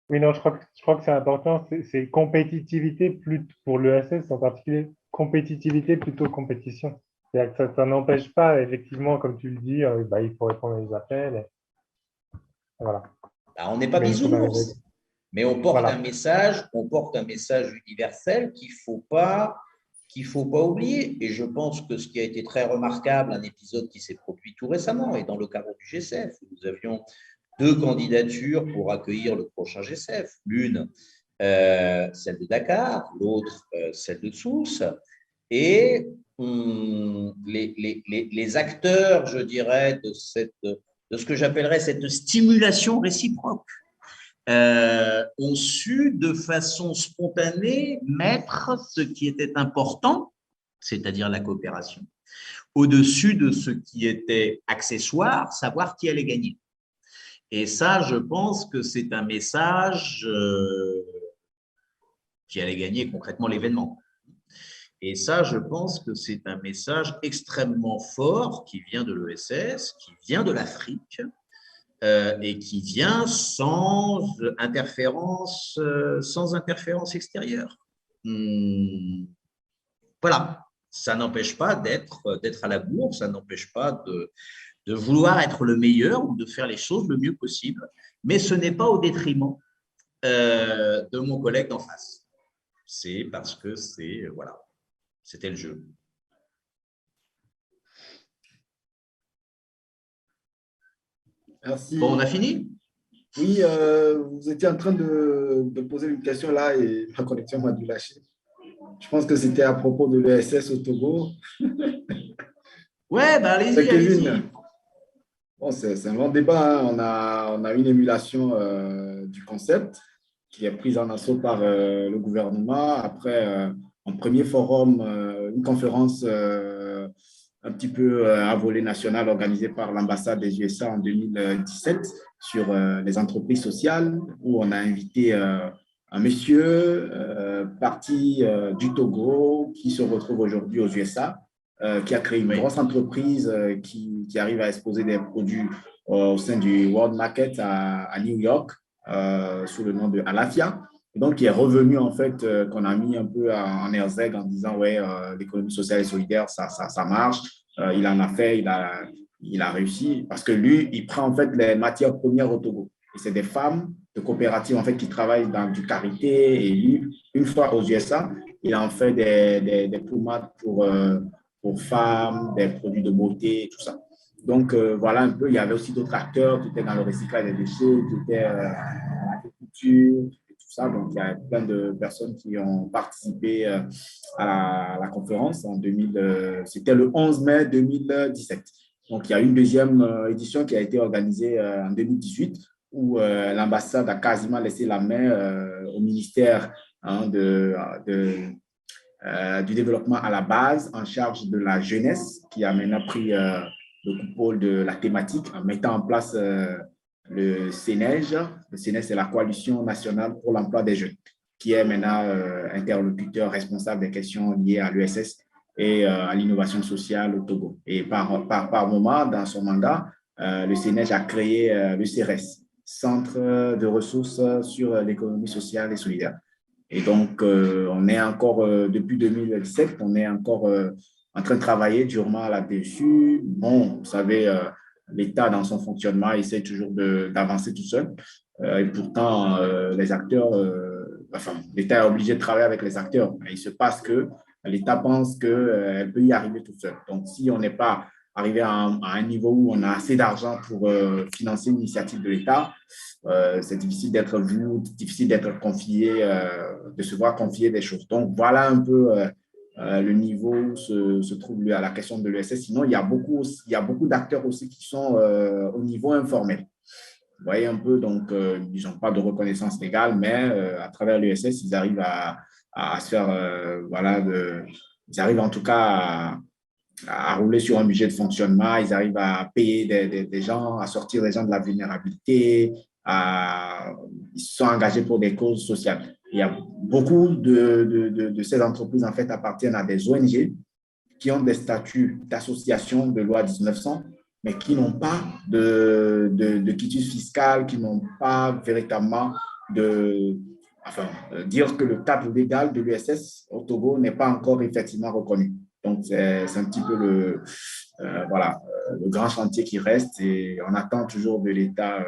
Oui, non, je crois que c'est important, c'est compétitivité plus pour l'ESS en particulier, compétitivité plutôt compétition. C'est-à-dire que ça n'empêche pas, effectivement, comme tu le dis, il faut répondre à les appels. Voilà. Alors, on n'est pas bisounours, mais on porte un message universel qu'il ne faut pas oublier. Et je pense que ce qui a été très remarquable, un épisode qui s'est produit tout récemment, et dans le cadre du G7, nous avions 2 candidatures pour accueillir le prochain G7, l'une celle de Dakar, l'autre celle de Sousse, et les acteurs, je dirais, de ce que j'appellerais cette stimulation réciproque, ont su de façon spontanée mettre ce qui était important, c'est-à-dire la coopération, au-dessus de ce qui était accessoire, savoir qui allait gagner. Et ça, je pense que c'est un message qui allait gagner concrètement l'événement. Et ça, je pense que c'est un message extrêmement fort qui vient de l'ESS, qui vient de l'Afrique et qui vient sans interférence extérieure. Voilà, ça n'empêche pas d'être à la bourre, ça n'empêche pas de vouloir être le meilleur ou de faire les choses le mieux possible, mais ce n'est pas au détriment de mon collègue d'en face. C'est parce que voilà, c'était le jeu. Merci. Bon, on a fini? Oui, vous étiez en train de poser une question là et ma connexion m'a dû lâcher. Je pense que c'était à propos de l'ESS au Togo. Ouais, allez-y, allez-y. Bon, c'est un long débat, hein. On a une émulation du concept qui est prise en assaut par le gouvernement. Après, un premier forum, une conférence un petit peu à volet national organisée par l'ambassade des USA en 2017 sur les entreprises sociales, où on a invité un monsieur parti du Togo qui se retrouve aujourd'hui aux USA, qui a créé une grosse entreprise qui arrive à exposer des produits au sein du World Market à New York sous le nom de Alafia. Et donc, qui est revenu, en fait, qu'on a mis un peu en airzeg en disant, ouais, l'économie sociale et solidaire, ça marche. Il en a fait, il a réussi parce que lui, il prend en fait les matières premières au Togo. Et c'est des femmes de coopératives en fait qui travaillent dans du karité. Et lui, une fois aux USA, il a en fait des pommades pour femmes, des produits de beauté, tout ça. Donc, voilà un peu. Il y avait aussi d'autres acteurs qui étaient dans le recyclage des déchets, qui étaient dans l'agriculture, ça. Donc, il y a plein de personnes qui ont participé à la conférence en 2000. C'était le 11 mai 2017. Donc, il y a une deuxième édition qui a été organisée en 2018 où l'ambassade a quasiment laissé la main au ministère du développement à la base en charge de la jeunesse qui a maintenant pris le coupole de la thématique en mettant en place le CNEJ. Le CNEJ, c'est la Coalition nationale pour l'emploi des jeunes, qui est maintenant interlocuteur responsable des questions liées à l'ESS et à l'innovation sociale au Togo. Et par moment, dans son mandat, le CNEJ a créé le CRS, Centre de ressources sur l'économie sociale et solidaire. Et donc, on est encore, depuis 2017, on est encore en train de travailler durement là-dessus. Bon, vous savez, l'État, dans son fonctionnement, essaie toujours d'avancer tout seul. Et pourtant, les acteurs, l'État est obligé de travailler avec les acteurs. Mais il se passe que l'État pense qu'elle peut y arriver tout seul. Donc, si on n'est pas arrivé à un niveau où on a assez d'argent pour financer une initiative de l'État, c'est difficile d'être vu, difficile d'être confié, de se voir confier des choses. Donc, voilà un peu le niveau où se trouve la question de l'ESS. Sinon, il y a beaucoup d'acteurs aussi qui sont au niveau informel. Vous voyez un peu, donc, ils n'ont pas de reconnaissance légale, mais à travers l'ESS, ils arrivent à se faire, ils arrivent en tout cas à rouler sur un budget de fonctionnement, ils arrivent à payer des gens, à sortir les gens de la vulnérabilité, ils se sont engagés pour des causes sociales. Il y a beaucoup de ces entreprises, en fait, appartiennent à des ONG qui ont des statuts d'association de loi 1900, mais qui n'ont pas de quitus fiscal, qui n'ont pas véritablement dire que le cadre légal de l'USS au Togo n'est pas encore effectivement reconnu. Donc, c'est un petit peu le grand chantier qui reste et on attend toujours de l'État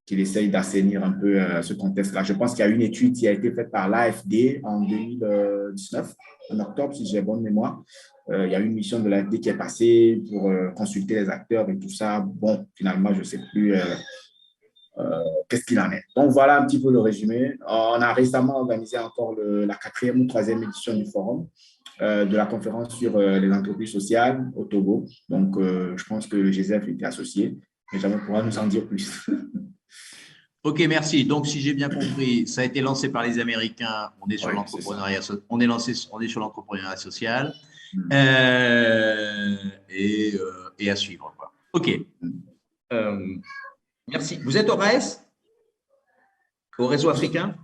qu'il essaye d'assainir un peu ce contexte-là. Je pense qu'il y a une étude qui a été faite par l'AFD en 2019, en octobre, si j'ai bonne mémoire. Il y a une mission de l'AFD qui est passée pour consulter les acteurs et tout ça. Bon, finalement, je ne sais plus qu'est-ce qu'il en est. Donc, voilà un petit peu le résumé. On a récemment organisé encore la 4e ou 3e édition du forum de la conférence sur les entreprises sociales au Togo. Donc, je pense que le GESEF était associé. Benjamin pourra nous en dire plus. Ok, merci. Donc, si j'ai bien compris, ça a été lancé par les Américains. On est sur l'entrepreneuriat. On est sur l'entrepreneuriat social et à suivre, quoi. Ok. Merci. Vous êtes au RAES, au réseau africain?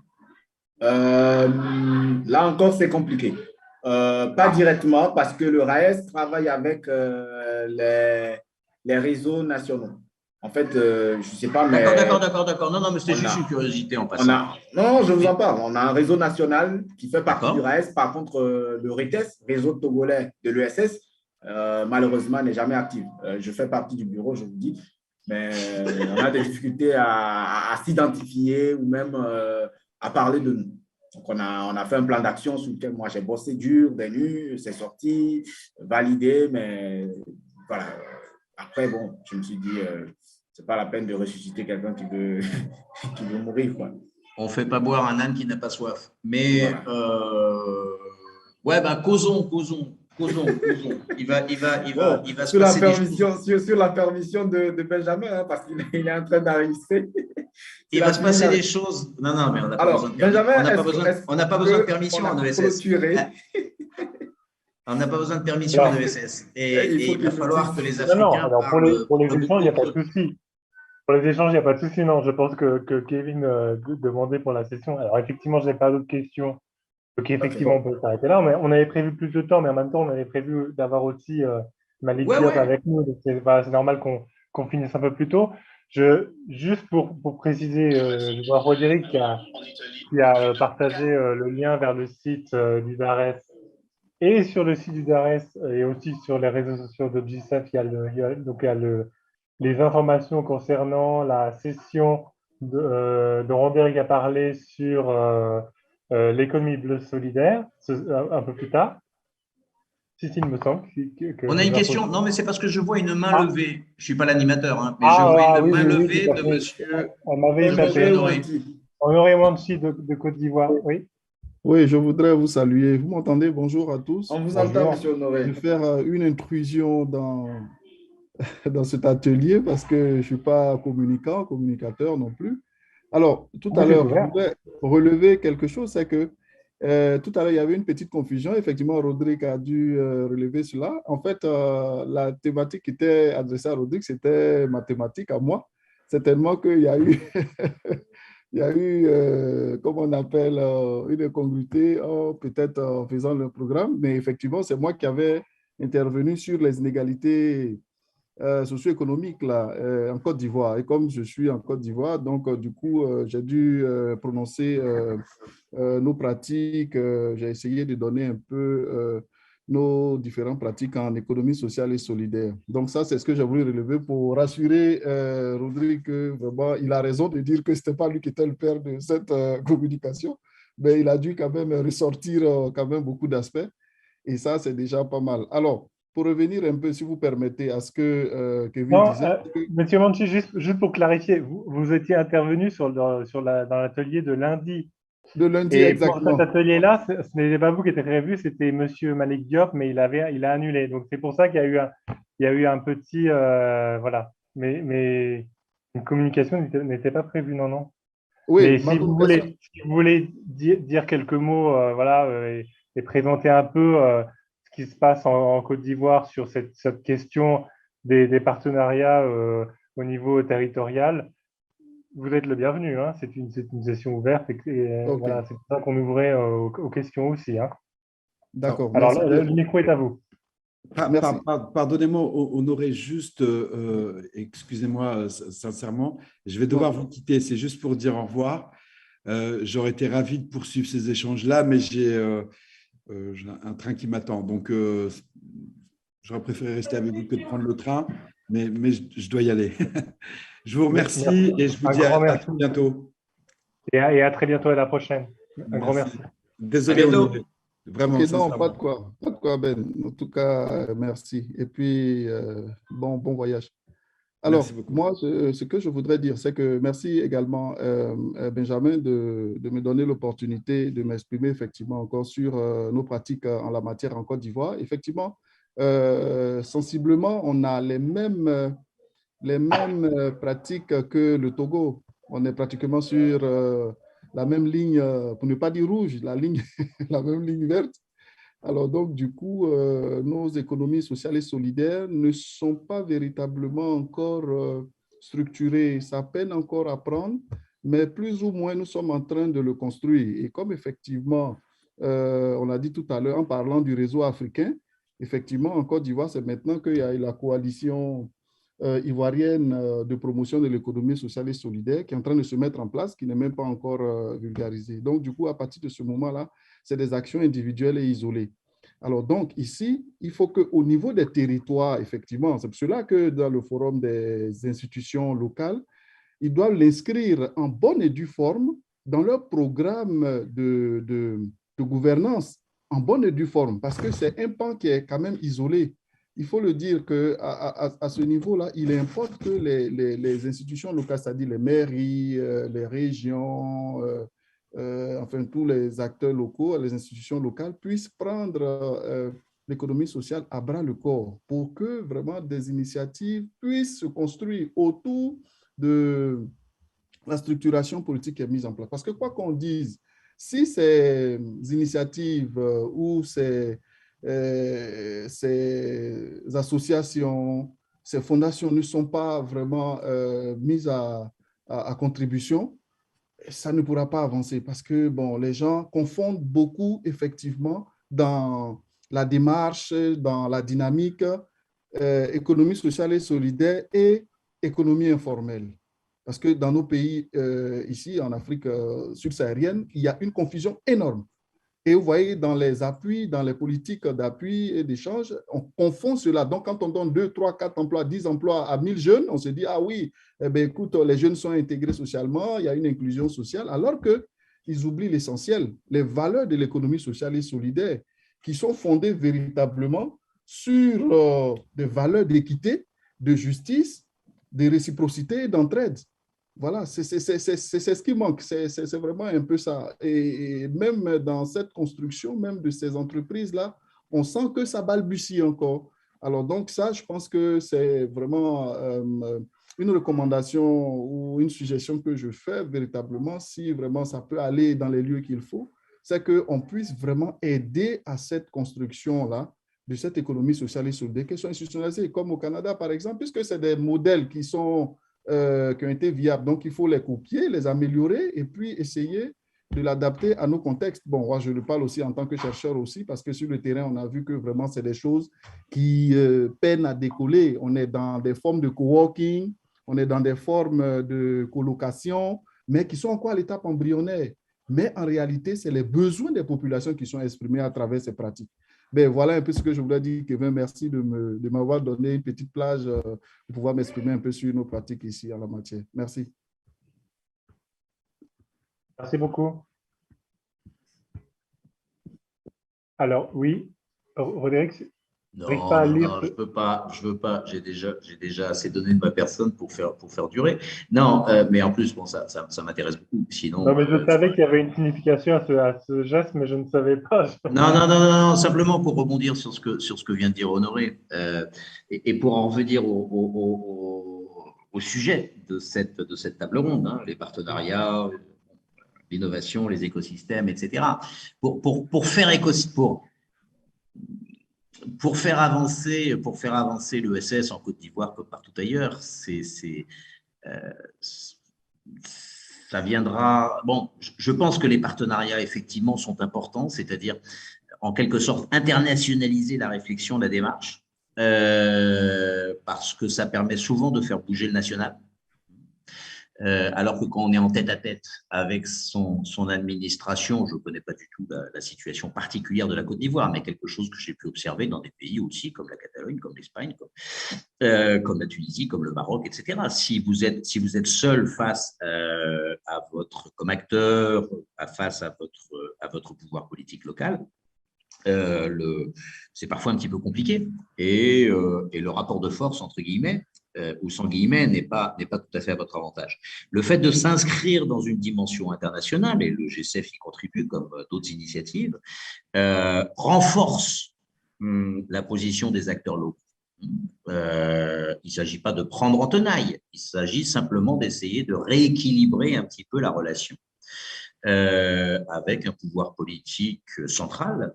Là encore, c'est compliqué. Pas directement parce que le RAES travaille avec les réseaux nationaux. En fait, je ne sais pas, mais… D'accord. Non, mais c'était juste une curiosité en passant. Non, je vous en parle. On a un réseau national qui fait partie du RAES. Par contre, le RETES, réseau togolais de l'ESS, malheureusement, n'est jamais actif. Je fais partie du bureau, je vous dis, mais on a des difficultés à s'identifier ou même à parler de nous. Donc, on a fait un plan d'action sur lequel moi, j'ai bossé dur, des nuits, c'est sorti, validé, mais voilà. Après, bon, je me suis dit, c'est pas la peine de ressusciter quelqu'un qui veut mourir, quoi. On ne fait pas boire un âne qui n'a pas soif. Mais, voilà. Causons. Il va se passer des choses. Sur la permission de Benjamin, hein, parce qu'il est en train d'enregistrer. Il va se passer des choses. Non, mais on n'a pas besoin de permission. On n'a pas besoin de permission en ESS. On n'a pas besoin de permission en ESS. Et il va falloir que les Africains… Non, pour les échanges, il n'y a pas de souci. Pour les échanges, il n'y a pas de souci. Non, je pense que Kevin demandait pour la session. Alors, effectivement, je n'ai pas d'autres questions. Donc, effectivement, on peut s'arrêter là. Mais on avait prévu plus de temps, mais en même temps, on avait prévu d'avoir aussi Malik Diop avec nous. Donc, c'est normal qu'on finisse un peu plus tôt. Juste pour préciser, je vois Roderick qui a partagé le lien vers le site du DARES. Et sur le site du DARES et aussi sur les réseaux sociaux de GSF, il y a les informations concernant la session dont Roderick a parlé sur l'économie bleue solidaire un peu plus tard. Si, il me semble. On a une question. Non, mais c'est parce que je vois une main levée. Je ne suis pas l'animateur, hein, mais je vois une main levée de monsieur. On m'avait échappé. Honoré Manchi de Côte d'Ivoire. Oui, Oui, je voudrais vous saluer. Vous m'entendez? Bonjour à tous. On vous entend, bonjour. Monsieur Je Honoré. vais faire une intrusion dans cet atelier parce que je ne suis pas communicateur non plus. Alors, tout à Oui, c'est l'heure, je ouvert. voudrais relever quelque chose, c'est que tout à l'heure, il y avait une petite confusion. Effectivement, Rodrigue a dû relever cela. En fait, la thématique qui était adressée à Rodrigue, c'était ma thématique à moi. C'est tellement qu'il y a eu, il y a eu comme on appelle, une incongruité, peut-être en faisant le programme, mais effectivement, c'est moi qui avais intervenu sur les inégalités socio-économique là, en Côte d'Ivoire. Et comme je suis en Côte d'Ivoire, donc du coup, j'ai dû prononcer nos pratiques. J'ai essayé de donner un peu nos différentes pratiques en économie sociale et solidaire. Donc ça, c'est ce que j'ai voulu relever pour rassurer Rodrigue que vraiment, il a raison de dire que ce n'était pas lui qui était le père de cette communication, mais il a dû quand même ressortir quand même beaucoup d'aspects. Et ça, c'est déjà pas mal. Alors, pour revenir un peu, si vous permettez, à ce que Kevin Non, disait, Monsieur Manchi, juste pour clarifier, vous étiez intervenu dans l'atelier de lundi. de lundi Et pour cet exactement. atelier-là, ce n'était pas vous qui était prévu, c'était Monsieur Malik Diop, mais il a annulé. Donc c'est pour ça qu'il y a il y a eu un petit, voilà. Mais une communication n'était pas prévue, non, non. Oui, Mais ma communication. si vous voulez dire quelques mots, voilà, et présenter un peu ce qui se passe en Côte d'Ivoire sur cette question des partenariats au niveau territorial, vous êtes le bienvenu, hein. C'est une session ouverte et OK, voilà, c'est pour ça qu'on ouvrait aux questions aussi, hein. d'accord, Alors, merci bien. le micro est à vous. Merci. Pardonnez-moi, Honoré, juste, excusez-moi sincèrement, je vais devoir vous quitter. C'est juste pour dire au revoir. J'aurais été ravi de poursuivre ces échanges-là, mais j'ai un train qui m'attend. Donc, j'aurais préféré rester avec vous que de prendre le train, mais je dois y aller. Je vous remercie Merci. et je vous Un dis grand à merci. très bientôt. Et à très bientôt à la prochaine. Un grand Merci. merci. À Désolé, bientôt. Honoré. OK, Vraiment, non, pas de sincèrement. quoi. Pas de quoi, Ben. En tout cas, merci. Et puis, bon voyage. Merci Alors, beaucoup. moi, ce que je voudrais dire, c'est que merci également, Benjamin, de me donner l'opportunité de m'exprimer effectivement encore sur nos pratiques en la matière en Côte d'Ivoire. Effectivement, sensiblement, on a les mêmes pratiques que le Togo. On est pratiquement sur la même ligne, pour ne pas dire rouge, la ligne, la même ligne verte. Alors donc, du coup, nos économies sociales et solidaires ne sont pas véritablement encore structurées. Ça peine encore à prendre, mais plus ou moins, nous sommes en train de le construire. Et comme effectivement, on l'a dit tout à l'heure en parlant du réseau africain, effectivement, en Côte d'Ivoire, c'est maintenant qu'il y a eu la coalition ivoirienne de promotion de l'économie sociale et solidaire qui est en train de se mettre en place, qui n'est même pas encore vulgarisée. Donc, du coup, à partir de ce moment-là, c'est des actions individuelles et isolées. Alors, donc, ici, il faut qu'au niveau des territoires, effectivement, c'est pour cela que dans le forum des institutions locales, ils doivent l'inscrire en bonne et due forme dans leur programme de gouvernance, en bonne et due forme, parce que c'est un pan qui est quand même isolé. Il faut le dire qu'à ce niveau-là, il importe que les institutions locales, c'est-à-dire les mairies, les régions, enfin tous les acteurs locaux, les institutions locales puissent prendre l'économie sociale à bras le corps pour que vraiment des initiatives puissent se construire autour de la structuration politique qui est mise en place. Parce que quoi qu'on dise, si ces initiatives ou ces associations, ces fondations ne sont pas vraiment mises à contribution, ça ne pourra pas avancer parce que bon, les gens confondent beaucoup effectivement dans la démarche, dans la dynamique, économie sociale et solidaire et économie informelle. Parce que dans nos pays, ici en Afrique subsaharienne, il y a une confusion énorme. Et vous voyez, dans les appuis, dans les politiques d'appui et d'échange, on confond cela. Donc, quand on donne 2, 3, 4 emplois, 10 emplois à 1000 jeunes, on se dit, ah oui, eh bien, écoute, les jeunes sont intégrés socialement, il y a une inclusion sociale, alors qu'ils oublient l'essentiel, les valeurs de l'économie sociale et solidaire, qui sont fondées véritablement sur des valeurs d'équité, de justice, de réciprocité et d'entraide. Voilà, c'est ce qui manque. C'est vraiment un peu ça. Et même dans cette construction, même de ces entreprises-là, on sent que ça balbutie encore. Alors, donc ça, je pense que c'est vraiment une recommandation ou une suggestion que je fais véritablement, si vraiment ça peut aller dans les lieux qu'il faut, c'est qu'on puisse vraiment aider à cette construction-là de cette économie sociale et solidaire, qui sont institutionnalisées, comme au Canada, par exemple, puisque c'est des modèles qui ont été viables. Donc, il faut les copier, les améliorer et puis essayer de l'adapter à nos contextes. Bon, moi, je le parle aussi en tant que chercheur aussi, parce que sur le terrain, on a vu que vraiment, c'est des choses qui peinent à décoller. On est dans des formes de coworking, on est dans des formes de colocation, mais qui sont encore à l'étape embryonnaire. Mais en réalité, c'est les besoins des populations qui sont exprimés à travers ces pratiques. Ben, voilà un peu ce que je voulais dire, Kevin. Merci de m'avoir donné une petite plage pour pouvoir m'exprimer un peu sur nos pratiques ici en la matière. Merci. Merci beaucoup. Alors, oui, Roderick, Non, pas à non, lire non, je veux pas. J'ai déjà assez donné de ma personne pour faire durer. Non, mais en plus, bon, ça m'intéresse beaucoup. Sinon, non, mais je savais qu'il y avait une signification à ce geste, mais je ne savais pas. non, simplement pour rebondir sur ce que vient de dire Honoré, et pour en revenir au sujet de cette table ronde, hein, les partenariats, l'innovation, les écosystèmes, etc. Pour faire pour faire avancer l'ESS en Côte d'Ivoire comme partout ailleurs, ça viendra. Bon, je pense que les partenariats effectivement sont importants, c'est-à-dire en quelque sorte internationaliser la réflexion, la démarche, parce que ça permet souvent de faire bouger le national. Alors que quand on est en tête-à-tête avec son administration, je ne connais pas du tout la situation particulière de la Côte d'Ivoire, mais quelque chose que j'ai pu observer dans des pays aussi, comme la Catalogne, comme l'Espagne, comme la Tunisie, comme le Maroc, etc. Si vous êtes seul face comme acteur, face à votre pouvoir politique local, c'est parfois un petit peu compliqué. Et le rapport de force, entre guillemets, ou sans guillemets, n'est pas tout à fait à votre avantage. Le fait de s'inscrire dans une dimension internationale, et le G7 y contribue comme d'autres initiatives, renforce la position des acteurs locaux. Il ne s'agit pas de prendre en tenaille, il s'agit simplement d'essayer de rééquilibrer un petit peu la relation avec un pouvoir politique central,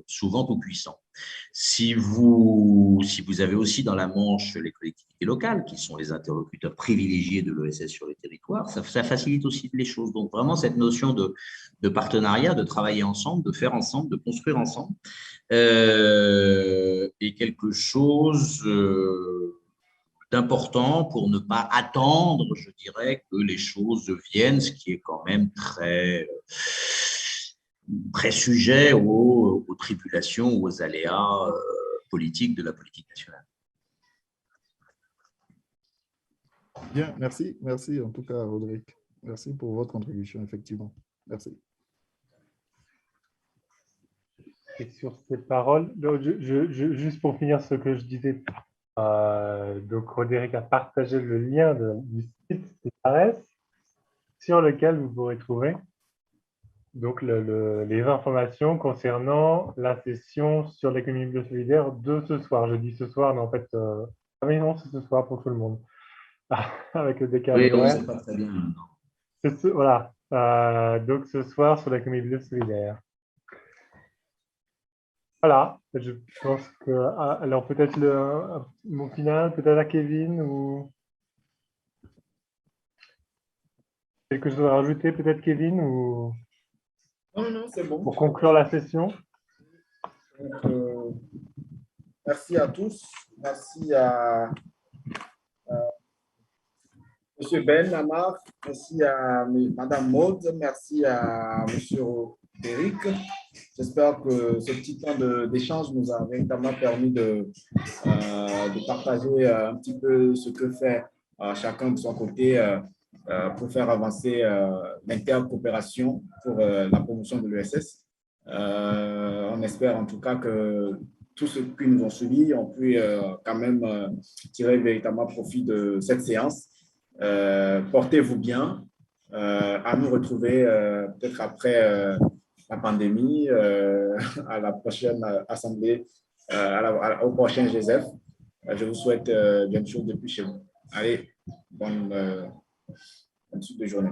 souvent tout puissant. Si vous avez aussi dans la Manche les collectivités locales, qui sont les interlocuteurs privilégiés de l'ESS sur les territoires, ça facilite aussi les choses. Donc vraiment cette notion de partenariat, de travailler ensemble, de faire ensemble, de construire ensemble, est quelque chose d'important pour ne pas attendre, je dirais, que les choses viennent, ce qui est quand même très sujet aux tribulations ou aux aléas politiques de la politique nationale. Bien, merci. Merci en tout cas, Roderick. Merci pour votre contribution, effectivement. Merci. Et sur ces paroles, donc juste pour finir ce que je disais, donc Roderick a partagé le lien du site CEPARES sur lequel vous pourrez trouver donc les informations concernant la session sur l'économie biosolidaire de ce soir. Je dis ce soir, mais en fait, mais non, c'est ce soir pour tout le monde. Avec le décalage horaire. Oui, pas très bien. Voilà. Donc ce soir sur l'économie biosolidaire. Voilà, je pense que... alors peut-être le mot final, peut-être à Kevin ou... Quelque chose à rajouter, peut-être Kevin ou... Non, c'est bon. Pour conclure la session. Donc, merci à tous. Merci à M. Ben Lamar. Merci à Mme Maud. Merci à M. Eric. J'espère que ce petit temps d'échange nous a véritablement permis de partager un petit peu ce que fait chacun de son côté pour faire avancer l'intercoopération pour la promotion de l'ESS. On espère en tout cas que tous ceux qui nous ont suivis ont pu quand même tirer véritablement profit de cette séance. Portez-vous bien. À nous retrouver peut-être après la pandémie, à la prochaine assemblée, au prochain G9. Je vous souhaite bien sûr depuis chez vous. Allez, bonne suite de journée.